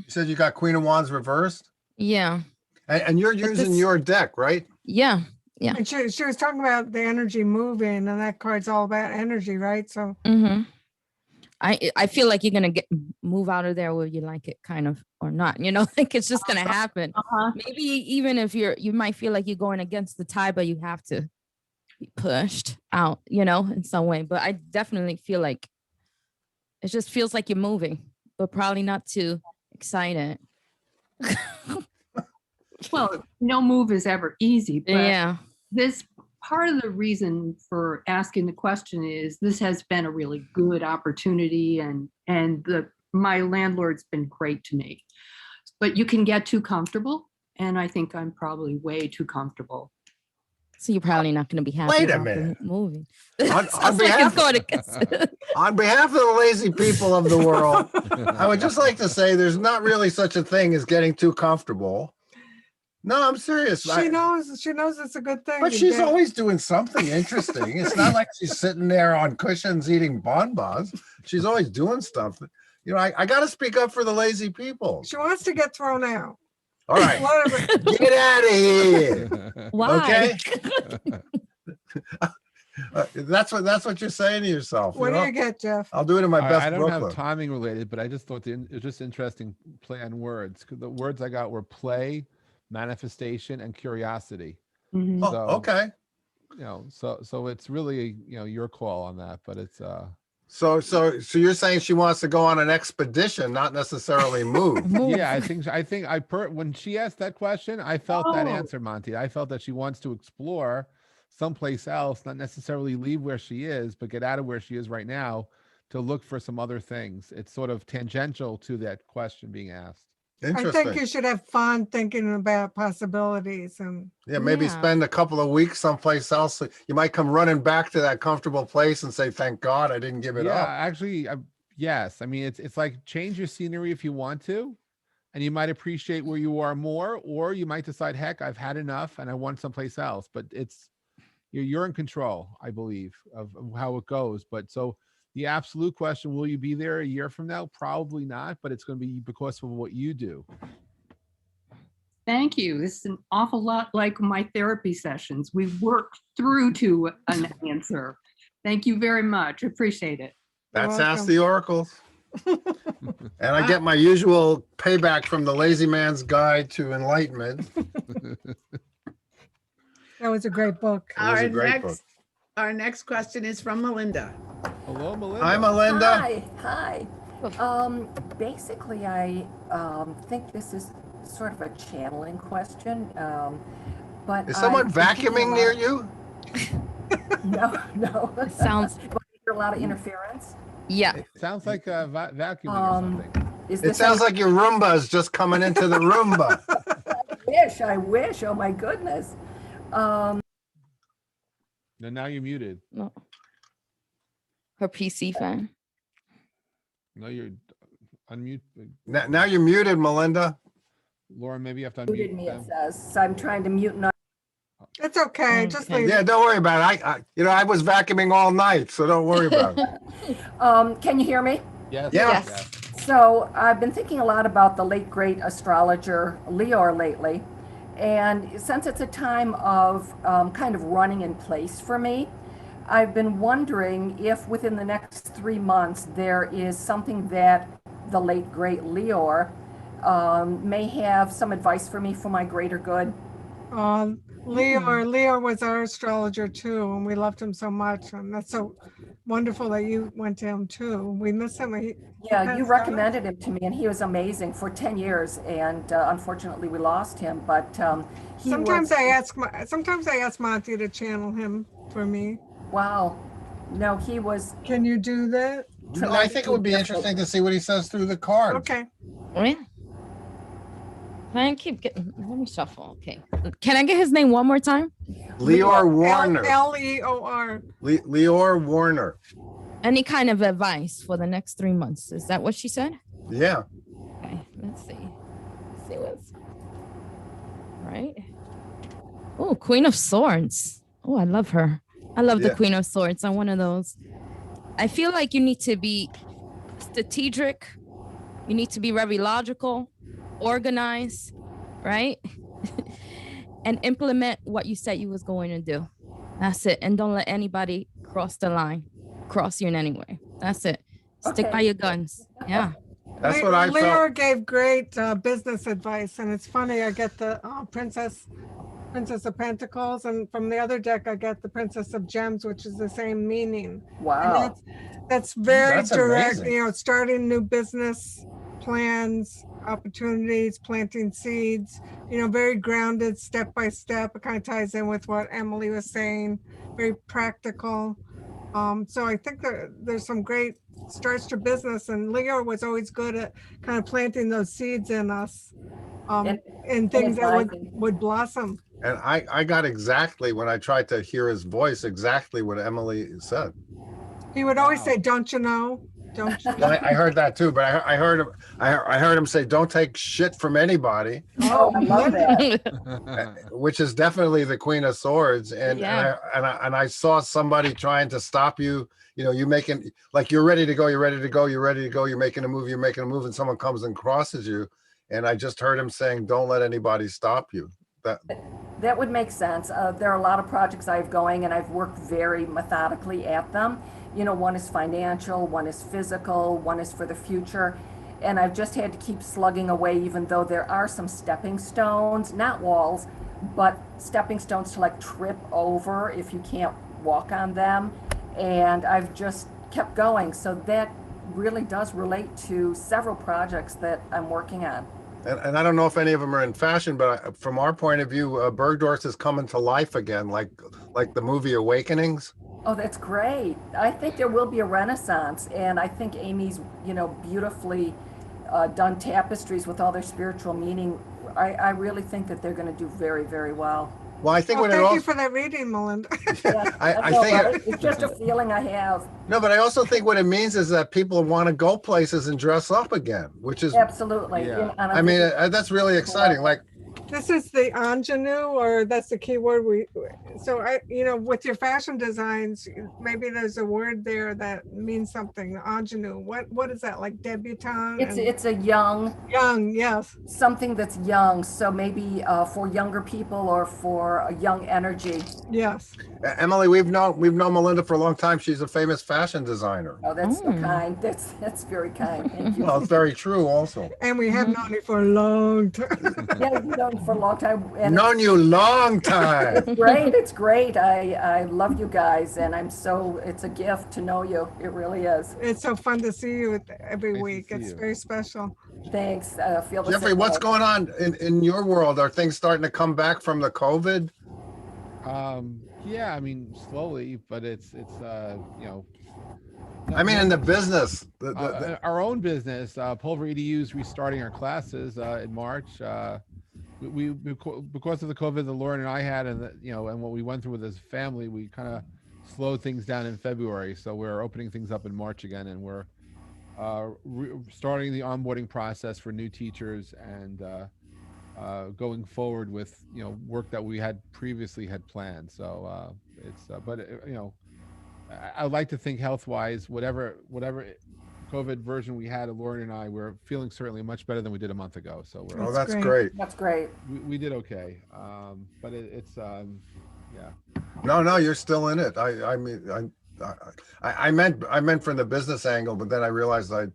said you got Queen of Wands reversed? yeah. And you're using your deck, right? Yeah. Yeah. And she was talking about the energy moving, and that card's all about energy, right? So I feel like you're gonna move out of there whether you like it, kind of, or not. You know, like it's just gonna happen. Maybe even if you might feel like you're going against the tide, but you have to be pushed out, you know, in some way. But I definitely feel like it just feels like you're moving, but probably not too excited. Well, no move is ever easy, but Yeah. this part of the reason for asking the question is this has been a really good opportunity, and my landlord's been great to me. But you can get too comfortable, and I think I'm probably way too comfortable. So you're probably not going to be happy Wait a about minute. the movie. On behalf of the lazy people of the world, I would just like to say there's not really such a thing as getting too comfortable. No, I'm serious. she knows it's a good thing. But she's always doing something interesting. It's not like she's sitting there on cushions eating bonbons. She's always doing stuff. You know, I got to speak up for the lazy people. She wants to get thrown out. All right, get out of here. Why? Okay. That's what you're saying to yourself. What do you get, Jeff? I'll do it in my best I don't Brooklyn. have timing related, but I just thought it was just interesting play on words. The words I got were play, manifestation, and curiosity. Mm-hmm. Oh, okay. You know, so it's really, you know, your call on that, but it's So you're saying she wants to go on an expedition, not necessarily move. Yeah, I think when she asked that question, I felt that answer, Monty. I felt that she wants to explore someplace else, not necessarily leave where she is, but get out of where she is right now to look for some other things. It's sort of tangential to that question being asked. I think you should have fun thinking about possibilities, and maybe spend a couple of weeks someplace else. You might come running back to that comfortable place and say, "Thank God I didn't give it up." Actually, yes. I mean, it's like change your scenery if you want to, and you might appreciate where you are more, or you might decide, "Heck, I've had enough, and I want someplace else." But you're in control, I believe, of how it goes. But so. The absolute question, will you be there a year from now? Probably not, but it's going to be because of what you do. Thank you. This is an awful lot like my therapy sessions. We work through to an answer. Thank you very much. Appreciate it. That's Ask the Oracles. And I get my usual payback from the Lazy Man's Guide to Enlightenment. that was a great book. Our next question is from Melinda. Hello, Melinda. Hi, Melinda. Hi. Basically, I think this is sort of a channeling question. But Is someone I've been thinking vacuuming a near lot- you? No. It sounds. But you hear a lot of interference. Yeah. It sounds like a vacuuming or something. Is It this sounds any- like your Roomba is just coming into the Roomba. I wish. Oh my goodness. No, now you're muted. No. Her PC fan. No, you're unmute. Now you're muted, Melinda. Laura, maybe you have to Muted unmute me, it them. says. So I'm trying to mute. It's okay. Just leave Yeah, it. don't worry about it. I was vacuuming all night, so don't worry about it. Can you hear me? Yes. Yeah. Yes. So I've been thinking a lot about the late great astrologer Leor lately. And since it's a time of kind of running in place for me, I've been wondering if within the next 3 months there is something that the late great Leor may have some advice for me for my greater good. Leo was our astrologer too, and we loved him so much. And that's so wonderful that you went to him too. We miss him. Yeah, you recommended him to me, and he was amazing for 10 years. And unfortunately, we lost him. But he Sometimes was, sometimes I ask Monty to channel him for me. Wow. No, he was. Can you do that? I think it would be interesting to see what he says through the cards. Okay. Really? I keep getting. Let me shuffle. Okay. Can I get his name one more time? Leor Warner. Leor. Leor Warner. Any kind of advice for the next 3 months? Is that what she said? Yeah. Okay. Let's see. Let's see what's right. Oh, Queen of Swords. Oh, I love her. I love the Yeah. Queen of Swords. I'm one of those. I feel like you need to be strategic. You need to be very logical, organized, right? And implement what you said you was going to do. That's it. And don't let anybody cross you in any way. That's it. Stick Okay. by your guns. Yeah. That's what I Leor felt. gave great business advice, and it's funny. I get the Princess of Pentacles, and from the other deck, I get the Princess of Gems, which is the same meaning. Wow. And that's very That's direct. amazing. Starting new business plans, opportunities, planting seeds. Very grounded, step by step. It kind of ties in with what Emily was saying. Very practical. So I think there's some great starts to business, and Leo was always good at kind of planting those seeds in us, and things that would blossom. And I got exactly, when I tried to hear his voice, exactly what Emily said. He would always say, "Don't you know? Don't you know?" I heard that too, but I heard him say, "Don't take shit from anybody," Oh, I love that. which is definitely the Queen of Swords. And Yeah. and I saw somebody trying to stop you. You making, like, you're ready to go, you're ready to go, you're ready to go, you're making a move, and someone comes and crosses you. And I just heard him saying, "Don't let anybody stop you." That would make sense. There are a lot of projects I have going, and I've worked very methodically at them. One is financial, one is physical, one is for the future. And I've just had to keep slugging away, even though there are some stepping stones, not walls, but stepping stones to like trip over if you can't walk on them. And I've just kept going. So that really does relate to several projects that I'm working on. And I don't know if any of them are in fashion, but from our point of view, Bergdorf is coming to life again, like the movie Awakenings. Oh, that's great. I think there will be a renaissance, and I think Amy's, beautifully done tapestries with all their spiritual meaning. I really think that they're going to do very, very well. Well, I think Thank you for that reading, Melinda. I know, think right? It's just a feeling I have. No, but I also think what it means is that people want to go places and dress up again, which is Absolutely. Yeah. I mean, that's really exciting. Like, This is the ingenue, or that's the key word so with your fashion designs, maybe there's a word there that means something. Ingenue. What is that, like debutante? It's a young, yes. Something that's young. So maybe for younger people or for a young energy. Yes. Emily, we've known Melinda for a long time. She's a famous fashion designer. Oh, that's so kind. That's very kind. Thank you. Well, it's very true also. And we have known you for a long time. Yeah, we've known friend for a long time. and Known you long time. It's great. It's great. I love you guys, and it's a gift to know you. It really is. It's so fun to see you every Nice to week. see It's you. very special. Thanks. Feel the Jeffrey, same what's way. going on in your world? Are things starting to come back from the COVID? Yeah, I mean, slowly, but it's I mean, in the business. our own business, Pulver EDU is restarting our classes in March. We because of the COVID that Lauren and I had, and and what we went through with as a family, we kind of slowed things down in February. So we're opening things up in March again, and we're starting the onboarding process for new teachers and going forward with work that we had previously had planned. So I would like to think health-wise, whatever COVID version we had of Lauren and I, we're feeling certainly much better than we did a month ago. So we're That's great. That's great. we did okay, but it's yeah. No, you're still in it. I mean, I meant from the business angle, but then I realized I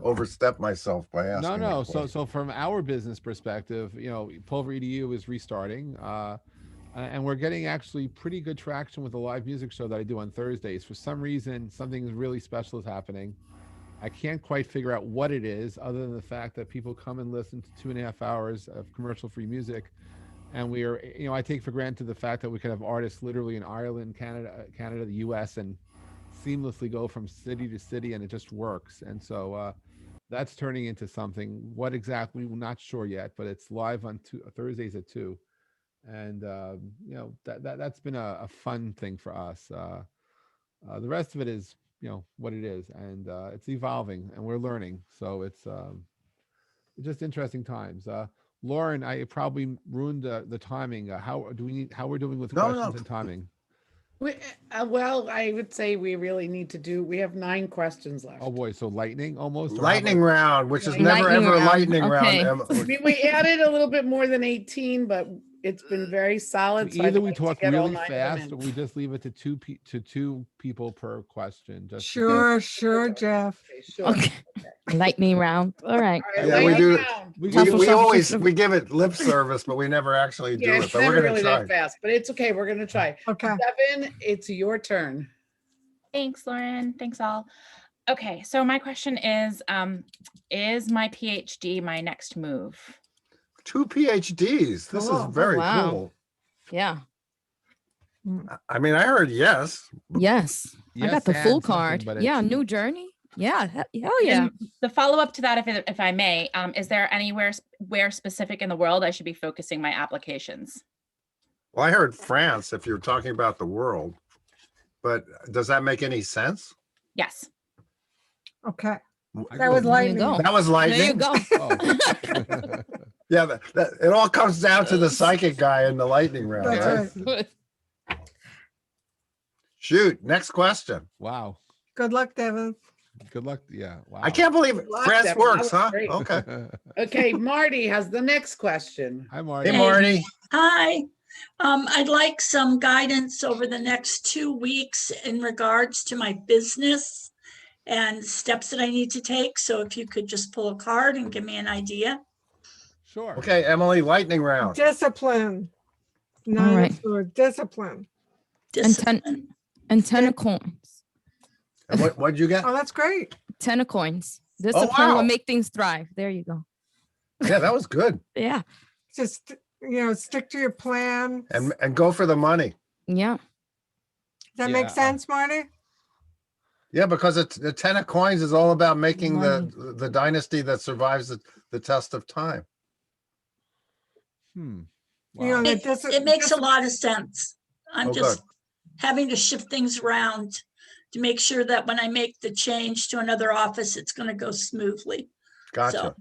overstepped myself by asking. No. So from our business perspective, Pulver EDU is restarting. And we're getting actually pretty good traction with the live music show that I do on Thursdays. For some reason, something really special is happening. I can't quite figure out what it is, other than the fact that people come and listen to 2.5 hours of commercial-free music. And we are, I take for granted the fact that we can have artists literally in Ireland, Canada, the US, and seamlessly go from city to city, and it just works. And so that's turning into something. What exactly, we're not sure yet, but it's live on Thursdays at 2. And that's been a fun thing for us. The rest of it is what it is, and it's evolving, and we're learning. So it's just interesting times. Lauren, I probably ruined the timing. How we're doing with questions and timing? Well, I would say we really need to we have 9 questions left. Oh boy, so lightning almost? Lightning round, which is never Lightning ever a round. lightning Okay. round. We added a little bit more than 18, but it's been very solid. So Either I'd we like to talk get all really 9 of them fast, in. or we just leave it to two people per question. Just Sure, Jeff. Okay, sure. Okay. Lightning round. All right. All right, Yeah, we lightning do. round. We give it lip service, but we never actually do Yeah, it. it's But never we're gonna really try. that fast, but it's okay. We're gonna try. Okay. Devin, it's your turn. Thanks, Lauren. Thanks all. Okay, so my question is my PhD my next move? 2 PhDs. This Cool. is very wow. cool. Yeah. I mean, I heard yes. Yes. I Yes got the and full something, card. but Yeah. it's- New journey. Yeah. Hell yeah. And the follow-up to that, if I may, is there anywhere where specific in the world I should be focusing my applications? Well, I heard France, if you're talking about the world, but does that make any sense? Yes. Okay. I That go- was There you lightning. go. That was There you lightning. go. Oh. Yeah, it all comes down to the psychic guy in the lightning round. That's Right? right. Shoot, next question. Wow. Good luck, Devin. Good luck. Yeah. Wow. I can't believe luck, France Devin. works, That was huh? great. Okay. Okay, Marty has the next question. Hi, Marty. Hey, Marty. Hi. I'd like some guidance over the next 2 weeks in regards to my business and steps that I need to take. So if you could just pull a card and give me an idea. Sure. Okay, Emily, lightning round. Discipline. Nine right. of swords. Discipline. Discipline. And 10 of coins. And what'd you get? Oh, that's great. 10 of coins. Discipline wow. will make things thrive. There you go. Yeah, that was good. Yeah. Just, stick to your plan. Does And go for the money. Yeah. that make Yeah. sense, Marty? Yeah, because it's the 10 of coins is all about making Money. the dynasty that survives the test of time. Wow. It makes a lot of sense. I'm Oh, just good. having to shift things around to make sure that when I make the change to another office, it's going to go smoothly. Gotcha. So,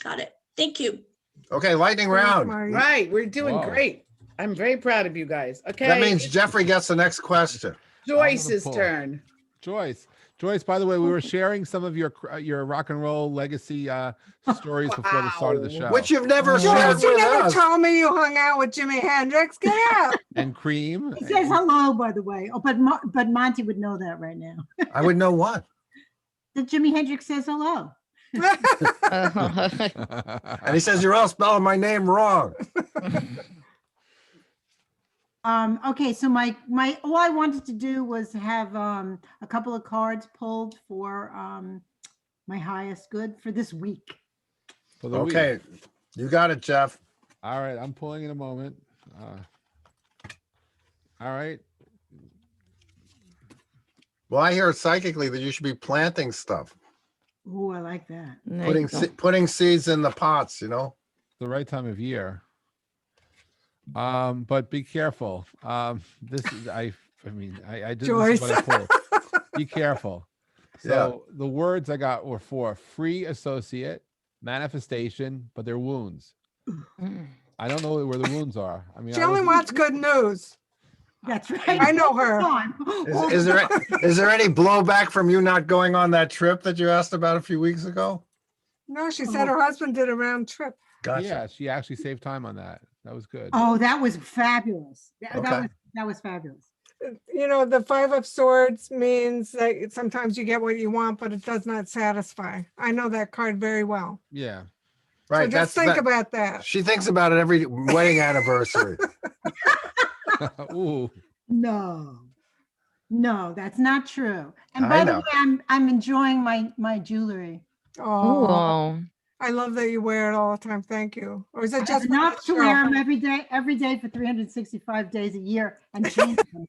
got it. Thank you. Okay, lightning round. Right, we're doing Whoa. great. I'm very proud of you guys. Okay. That means Jeffrey gets the next question. Joyce's pull. turn. Joyce, by the way, we were sharing some of your rock and roll legacy stories before the start of the show. Which you've never Joyce, shared you with never us. told me you hung out with Jimi Hendrix. Get out. And Cream. He says hello, by the way. Oh, but Monty would know that right now. I would know what. That Jimi Hendrix says hello. And he says, you're all spelling my name wrong. Okay, so all I wanted to do was have a couple of cards pulled for my highest good for this week. For the Okay, week. you got it, Jeff. All right, I'm pulling in a moment. All right. Well, I hear psychically that you should be planting stuff, Ooh, I like that. putting seeds in the pots, you know. The right time of year. But be careful. This is I did Joyce. this is what I pulled. Be careful. So the words I got were for free associate, manifestation, but they're wounds. I don't know where the wounds are. I mean, She only wants good news. That's right. I know her. Is there any blowback from you not going on that trip that you asked about a few weeks ago? No, she said her husband did a round trip. Gotcha. Yeah, she actually saved time on that. That was good. Oh, that was fabulous. Okay. That was fabulous. You know, the 5 of Swords means that sometimes you get what you want, but it does not satisfy. I know that card very well. Yeah. Right. So just think about that. She thinks about it every wedding anniversary. Ooh. No, that's not true. And I by the know. way, I'm enjoying my jewelry. Oh, I love that you wear it all the time. Thank you. Or is it I just have for enough this to show? wear them every day for 365 days a year and change them.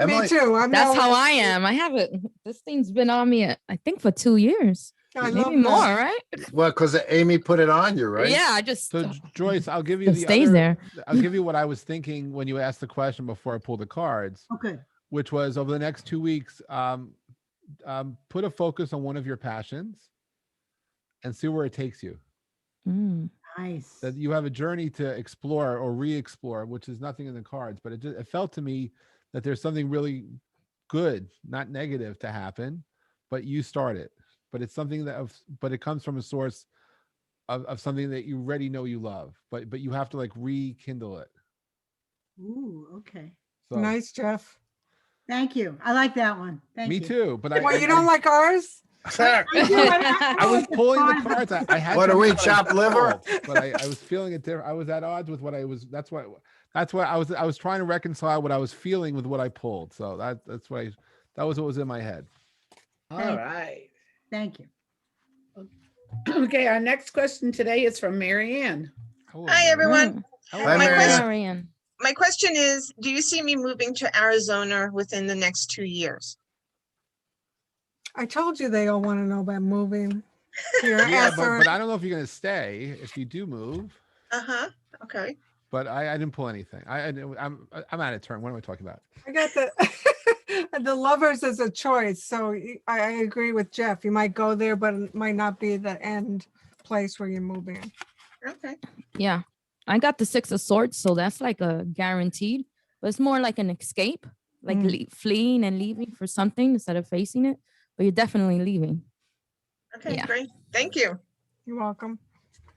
Me too. That's how I am. I have it. This thing's been on me, I think, for 2 years. I Maybe love more, that. right? Well, because Amy put it on you, right? Yeah, I just So Joyce, I'll give you it the stays other, there. I'll give you what I was thinking when you asked the question before I pulled the cards, Okay. which was over the next 2 weeks, put a focus on one of your passions and see where it takes you. Nice. That you have a journey to explore or re-explore, which is nothing in the cards, but it felt to me that there's something really good, not negative, to happen, but you start it. But it's something but it comes from a source of something that you already know you love, but you have to like rekindle it. Ooh, okay. So Nice, Jeff. Thank you. I like that one. Thank you. me too. But Well, you don't like ours? I was pulling the cards. I had. What, to are we, know what I chopped liver? felt, but I was feeling it different. I was at odds with what I was. That's why I was trying to reconcile what I was feeling with what I pulled. So that was what was in my head. All right. Thank you. Okay, our next question today is from Mary Ann. Hi, everyone. Hi, Marianne. My question is, do you see me moving to Arizona within the next 2 years? I told you they all want to know about moving. Here, Yeah, ask her. but I don't know if you're gonna stay if you do move. Uh-huh, okay. But I didn't pull anything. I'm out of turn. What am I talking about? I got the Lovers as a choice. So I agree with Jeff. You might go there, but it might not be the end place where you're moving. Okay. Yeah. I got the 6 of Swords, so that's like a guaranteed, but it's more like an escape, like fleeing and leaving for something instead of facing it. But you're definitely leaving. Okay, Yeah. great. Thank you. You're welcome.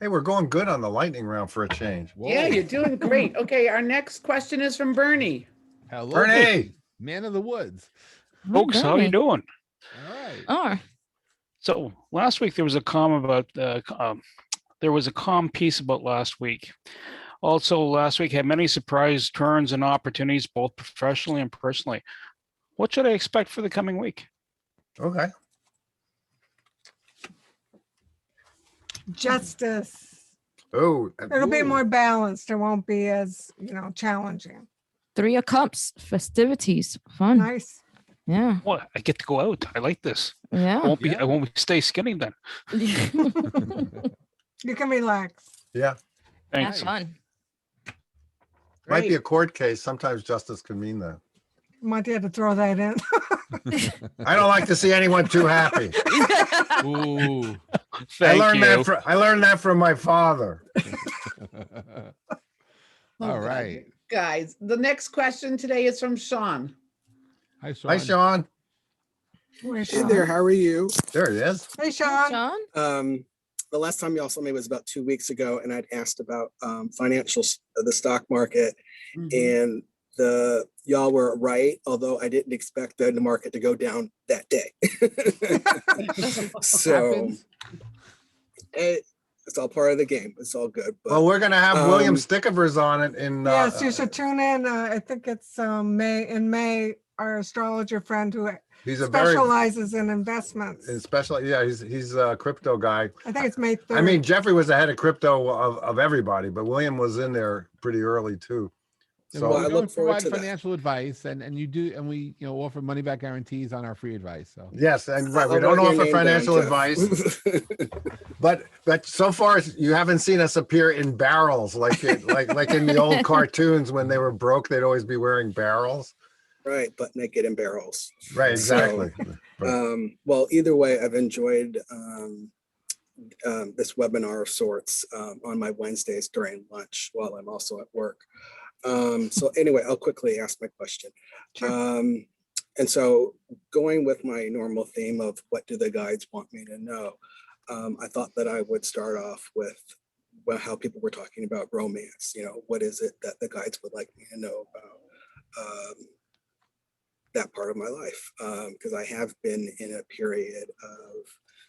Hey, we're going good on the lightning round for a change. Yeah, you're doing great. Okay, our next question is from Bernie. Hello, Bernie. Man of the woods. Folks, how you doing? All right. Oh. So last week there was a calm piece about last week. Also, last week had many surprise turns and opportunities, both professionally and personally. What should I expect for the coming week? Okay. Justice. Oh, It'll be more balanced. It won't be as, challenging. 3 of Cups, festivities, fun. Nice. Yeah. What? I get to go out. I like this. Yeah. I won't stay skinny then. You can relax. Yeah. Thanks. Have fun. Might be a court case. Sometimes justice can mean that. Might have to throw that in. I don't like to see anyone too happy. Ooh. I learned that from my father. All right. Guys, the next question today is from Sean. Hi, Sean. Hi, Sean. Where's Hey Sean? there, how are you? There he is. Hey, Sean. The last time y'all saw me was about 2 weeks ago, and I'd asked about the stock market, and y'all were right, although I didn't expect the market to go down that day. So it's all part of the game. It's all good. But, Well, we're gonna have William Stickovers on it in. Yes, you should tune in. I think it's May. Our astrologer friend who He's a very specializes in investments. especially, yeah, he's a crypto guy. I think it's May 3rd. I mean, Jeffrey was ahead of crypto of everybody, but William was in there pretty early too. So So we don't provide financial advice, and you do, and we offer money back guarantees on our free advice. So yes, and right, we I'll don't write your offer name down, financial Jeff. advice, but so far you haven't seen us appear in barrels like in the old cartoons when they were broke, they'd always be wearing barrels. Right, but naked in barrels. Right, exactly. So, well, either way, I've enjoyed this webinar of sorts on my Wednesdays during lunch while I'm also at work. So anyway, I'll quickly ask my question. And so going with my normal theme of what do the guides want me to know, I thought that I would start off with how people were talking about romance. You know, what is it that the guides would like me to know about that part of my life? Because I have been in a period of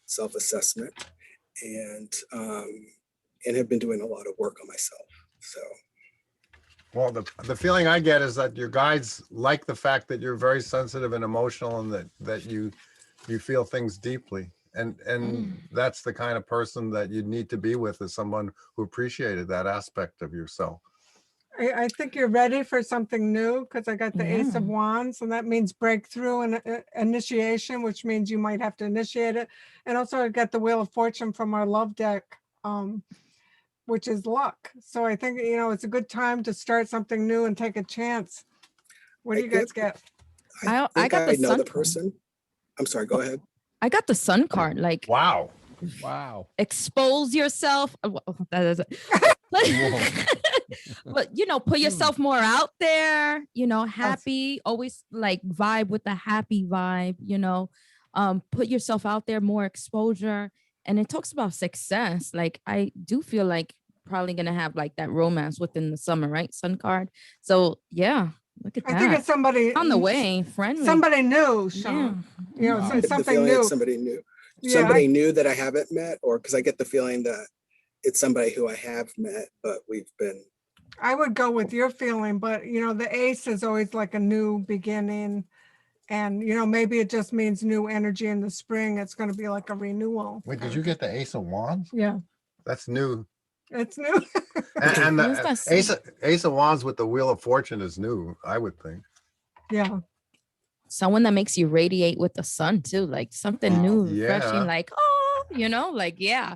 self-assessment and have been doing a lot of work on myself. So. Well, the feeling I get is that your guides like the fact that you're very sensitive and emotional, and that you feel things deeply, and that's the kind of person that you need to be with, is someone who appreciated that aspect of yourself. I think you're ready for something new, because I got the Ace of Wands, and that means breakthrough and initiation, which means you might have to initiate it. And also I got the Wheel of Fortune from our love deck, which is luck. So I think, it's a good time to start something new and take a chance. What do you guys get? I got I the know sun the person. I'm sorry, go ahead. I got the sun card. Like, wow. Expose yourself. That is but put yourself more out there, happy, always like vibe with the happy vibe, put yourself out there, more exposure. And it talks about success. Like, I do feel like probably gonna have like that romance within the summer, right? Sun card. So yeah, look at that. I think it's somebody on the way, friendly. Somebody new, Sean. Yeah. So I get the something feeling new. it's somebody new. Yeah, Somebody new that I haven't met, or because I get the feeling that it's somebody who I have met, but we've been. I would go with your feeling, but the ace is always like a new beginning. And maybe it just means new energy in the spring. It's going to be like a renewal. Wait, did you get the Ace of Wands? Yeah. That's new. It's new. And the Ace of Wands with the Wheel of Fortune is new, I would think. Yeah. Someone that makes you radiate with the sun too, like something new, refreshing, like, like, yeah.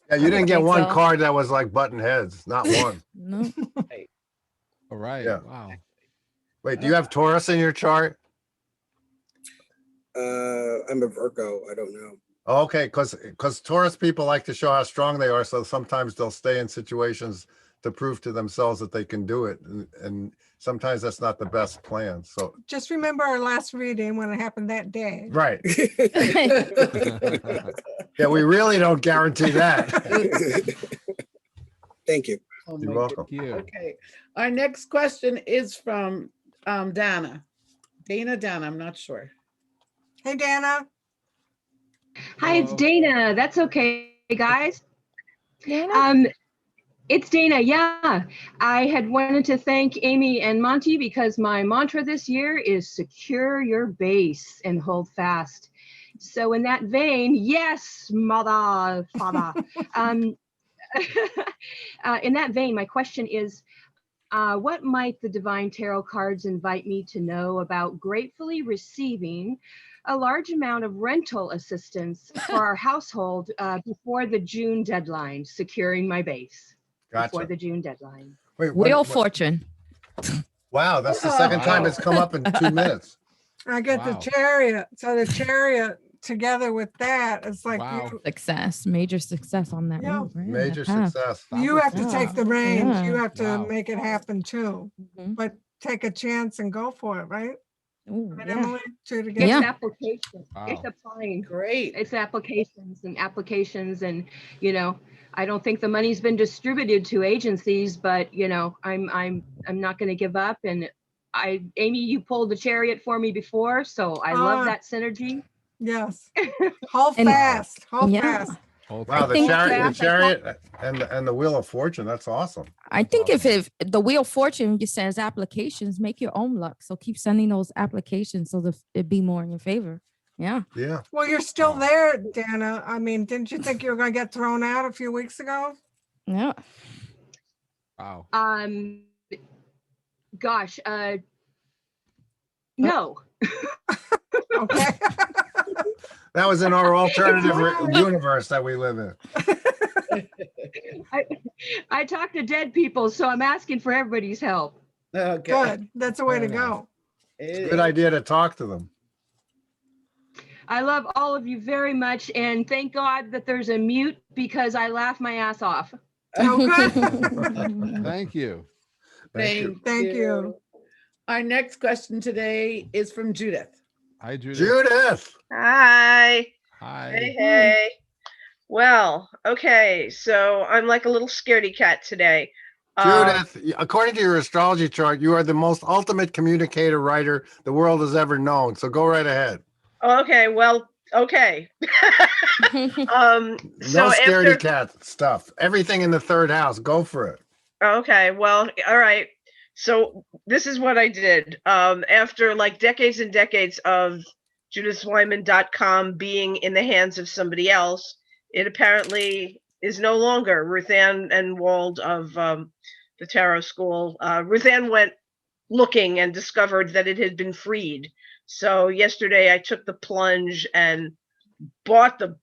Yeah, you didn't get think one so. card that was like button heads, not one. No. All right. Yeah. Wow. Wait, do you have Taurus in your chart? I'm a Virgo. I don't know. Okay, because Taurus people like to show how strong they are, so sometimes they'll stay in situations to prove to themselves that they can do it, and sometimes that's not the best plan. So Just remember our last reading when it happened that day. right. Yeah, we really don't guarantee that. Thank you. Oh You're my welcome. goodness. Okay. Our next question is from Dana. Dana, I'm not sure. Hey, Dana. Hi, it's Dana. That's okay, guys. Dana? It's Dana. Yeah, I had wanted to thank Amy and Monty because my mantra this year is secure your base and hold fast. So in that vein, yes, mother, father. In that vein, my question is, what might the Divine Tarot cards invite me to know about gratefully receiving a large amount of rental assistance for our household before the June deadline, securing my base before the June deadline? Wait, Wheel of Fortune. Wow, that's the second time it's come up in 2 minutes. I get the Chariot. So the Chariot together with that, it's like Success, major success on that Yeah. road, right? Major That path. success. you have to take the reins. Yeah. You have to make it happen too. Mhm. But take a chance and go for it, right? Ooh, Right, yeah. Emily? Two It's together. application. It's Wow. applying. Great. It's applications, and I don't think the money's been distributed to agencies, but I'm not going to give up, and Amy, you pulled the chariot for me before, so I love that synergy. Yes. Hold And- fast. Hold yeah. fast. Wow, the think- chariot and the wheel of fortune. That's awesome. I think if the Wheel of Fortune just says applications, make your own luck. So keep sending those applications so that it'd be more in your favor. Yeah. Yeah. Well, you're still there, Dana. I mean, didn't you think you were going to get thrown out a few weeks ago? Yeah. Wow. Gosh, no. Okay. That was in our alternative universe that we live in. I talk to dead people, so I'm asking for everybody's help. Okay. Good. That's the way to Fair go. Good idea to talk to them. I love all of you very much, and thank God that there's a mute because I laugh my ass off. Oh, good. Thank you. Thank you. Our next question today is from Judith. Hi, Judith. Judith. Hi. Hi. Hey. Well, okay. So I'm like a little scaredy cat today. Judith, according to your astrology chart, you are the most ultimate communicator writer the world has ever known. So go right ahead. Okay. Well, okay. No scaredy cat stuff. Everything in the third house. Go for it. Okay. Well, all right. So this is what I did. After like decades and decades of JudithWyman.com being in the hands of somebody else, it apparently is no longer. Ruth Ann and Wald of the Tarot School. Ruth Ann went looking and discovered that it had been freed. So yesterday I took the plunge and bought the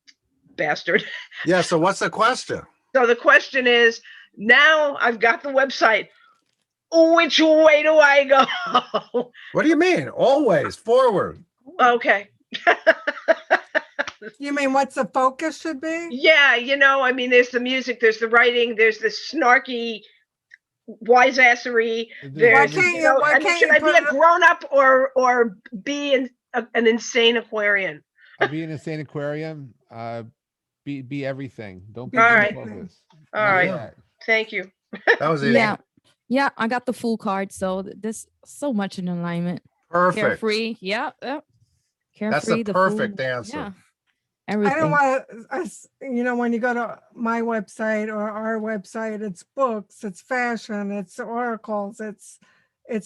bastard. Yeah. So what's the question? So the question is, now I've got the website. Which way do I go? What do you mean? Always forward. Okay. You mean what's the focus should be? Yeah, you know, I mean, there's the music, there's the writing, there's the snarky wiseassery. There's, why I mean, can't should you I be put a grown up or be an insane Aquarian? Be an insane aquarium. Be everything. Don't be All too right. focused. All Not right. yet. Thank you. That was easy. Yeah. Yeah. I got the full card. So this so much in alignment. Perfect. Carefree. Yeah. Yep. Carefree. That's the perfect full, answer. Yeah. I Everything. don't want to, when you go to my website or our website, it's books, it's fashion, it's oracles, it's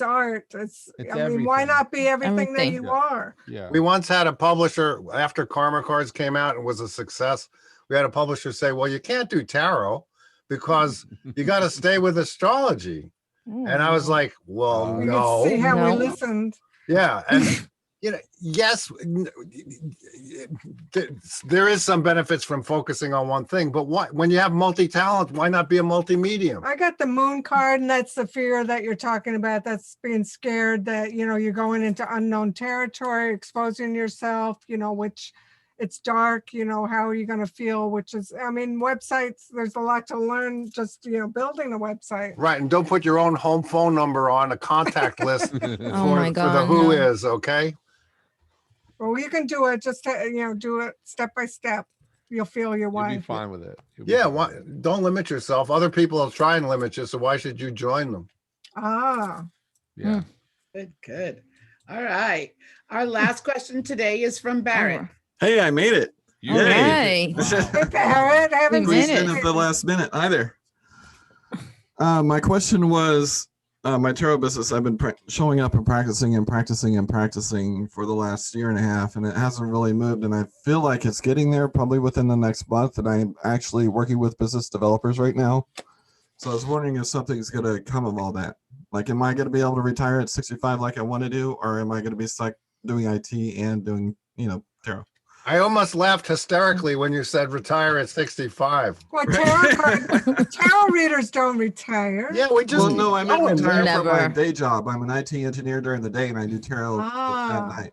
art. I mean, why not be everything that you are? Yeah. We once had a publisher after Karma Cards came out and was a success. We had a publisher say, well, you can't do tarot because you got to stay with astrology. And I was like, well, You no. can see how we listened. Yeah. And, yes, there is some benefits from focusing on one thing, but when you have multi-talent, why not be a multi-medium? I got the moon card, and that's the fear that you're talking about. That's being scared that, you're going into unknown territory, exposing yourself, which it's dark, how are you going to feel, which is, I mean, websites, there's a lot to learn just, building a website. Right. And don't put your own home phone number on a contact list for the who is, okay? Well, you can do it, just, do it step by step. You'll feel your You'll be wife. fine with it. Yeah. Don't limit yourself. Other people will try and limit you. So why should you join them? Ah. Yeah. Good. All right. Our last question today is from Barrett. Hey, I made it. You Yay. made it. Hey, Barrett, I haven't Squeezed seen in it. at the last minute either. My question was, my tarot business, I've been showing up and practicing for the last year and a half, and it hasn't really moved. And I feel like it's getting there probably within the next month. And I'm actually working with business developers right now. So I was wondering if something's going to come of all that. Like, am I going to be able to retire at 65 like I want to do? Or am I going to be stuck doing IT and doing, tarot? I almost laughed hysterically when you said retire at 65. Well, tarot readers don't retire. Yeah, we just. Well, no, I meant retire from my Never. day job. I'm an IT engineer during the day and I do tarot at night.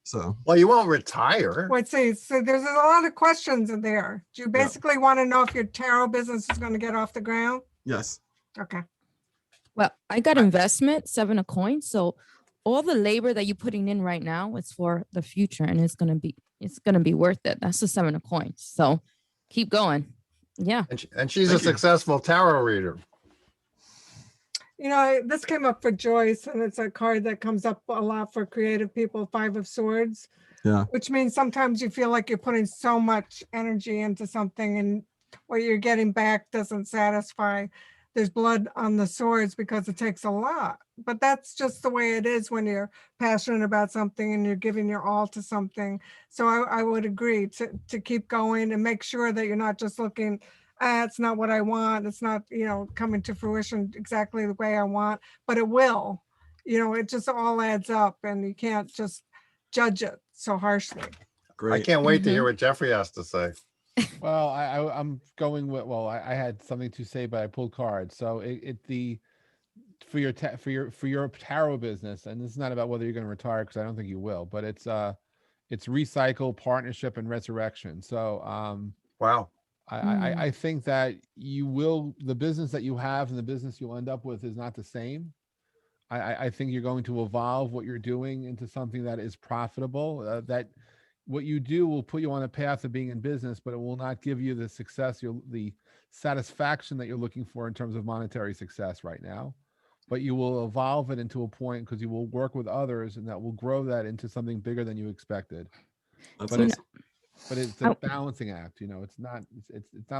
So. Well, you won't retire. Wait, so there's a lot of questions in there. Do you basically want to know if your tarot business is going to get off the ground? Yes. Okay. Well, I got investment, 7 of coins. So all the labor that you're putting in right now is for the future, and it's gonna be worth it. That's the 7 of coins. So keep going. Yeah. And she's a successful tarot reader. You know, this came up for Joyce, and it's a card that comes up a lot for creative people, 5 of Swords, Yeah. which means sometimes you feel like you're putting so much energy into something and what you're getting back doesn't satisfy. There's blood on the swords because it takes a lot, but that's just the way it is when you're passionate about something and you're giving your all to something. So I would agree to keep going and make sure that you're not just looking, it's not what I want. It's not, you know, coming to fruition exactly the way I want, but it will, you know, it just all adds up and you can't just judge it so harshly. I can't wait to hear what Jeffrey has to say. Well, I'm going with, well, I had something to say, but I pulled cards. So for your tarot business, and this is not about whether you're going to retire, because I don't think you will, but it's recycle, partnership, and resurrection. So wow. I think that the business that you have and the business you'll end up with is not the same. I think you're going to evolve what you're doing into something that is profitable, that what you do will put you on a path of being in business, but it will not give you the success, the satisfaction that you're looking for in terms of monetary success right now. But you will evolve it into a point because you will work with others, and that will grow that into something bigger than you expected. But it's a balancing act. You know, it's not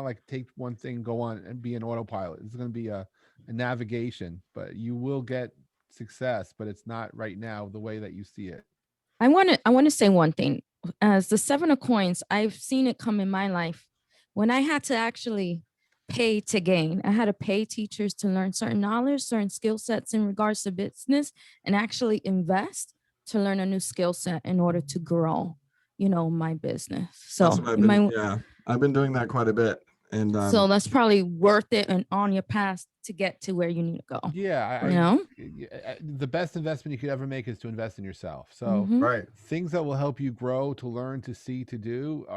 like take one thing, go on and be an autopilot. It's going to be a navigation, but you will get success, but it's not right now the way that you see it. I want to say one thing. As the 7 of Coins, I've seen it come in my life when I had to actually pay to gain. I had to pay teachers to learn certain knowledge, certain skill sets in regards to business, and actually invest to learn a new skill set in order to grow, you know, my business. So That's what I've been doing that quite a bit. And so that's probably worth it and on your path to get to where you need to go. Yeah. You know, the best investment you could ever make is to invest in yourself. So right, things that will help you grow, to learn, to see, to do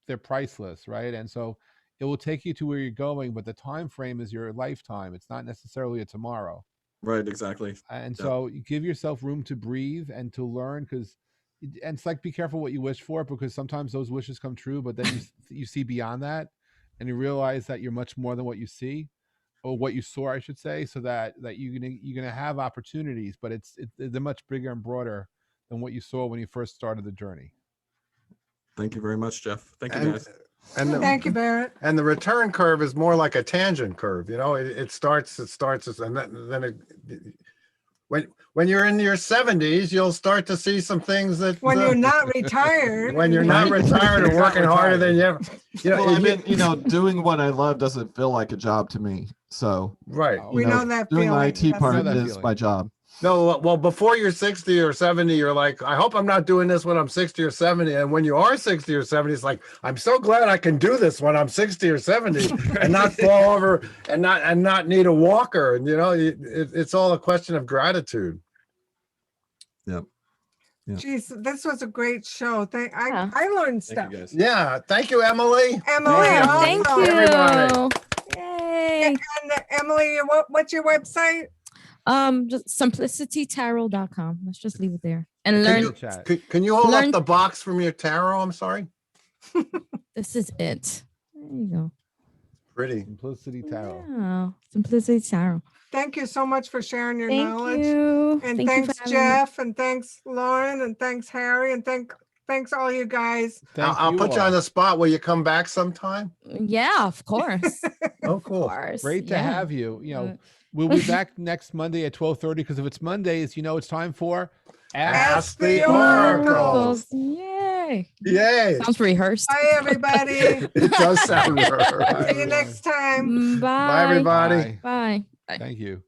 they're priceless. Right. And so it will take you to where you're going, but the time frame is your lifetime. It's not necessarily a tomorrow. Right. Exactly. And so you give yourself room to breathe and to learn, and it's like, be careful what you wish for, because sometimes those wishes come true, but then you see beyond that. And you realize that you're much more than what you see, or what you saw, I should say, so that you're gonna have opportunities, but they're much bigger and broader than what you saw when you first started the journey. Thank you very much, Jeff. Thank you, guys. Thank you, Barrett. And the return curve is more like a tangent curve. You know, it starts, and then when you're in your 70s, you'll start to see some things that when you're not retired. When you're not retired or working harder than you ever. You know, well, I mean, you know, doing what I love doesn't feel like a job to me. So right, we know that doing feeling. the IT part is my job. No, well, before you're 60 or 70, you're like, I hope I'm not doing this when I'm 60 or 70. And when you are 60 or 70, it's like, I'm so glad I can do this when I'm 60 or 70 and not fall over and not need a walker. And, you know, it's all a question of gratitude. Yep. Geez, this was a great show. I learned stuff. Yeah. Thank you, Emily. Emily, thank you. Everybody. Yay. And Emily, what's your website? Just simplicitytarot.com. Let's just leave it there and learn. Can you hold up the box from your tarot? I'm sorry. This is it. There you go. Pretty. Simplicity Tarot. Yeah, Simplicity Tarot. Thank you so much for sharing your Thank knowledge. you. And Thank you thanks, for having me. Jeff, and thanks, Lauren, and thanks, Harry, and thanks all you guys. I'll put you on the spot. Will you come back sometime? Yeah, of course. Oh, cool. Of course. Great to have you. You know, we'll be back next Monday at 12:30, because if it's Mondays, you know, it's time for Ask the Oracles. Yay. Yay. Sounds rehearsed. Bye, everybody. It does sound rehearsed. See you next time. Bye. Bye, everybody. Bye. Thank you.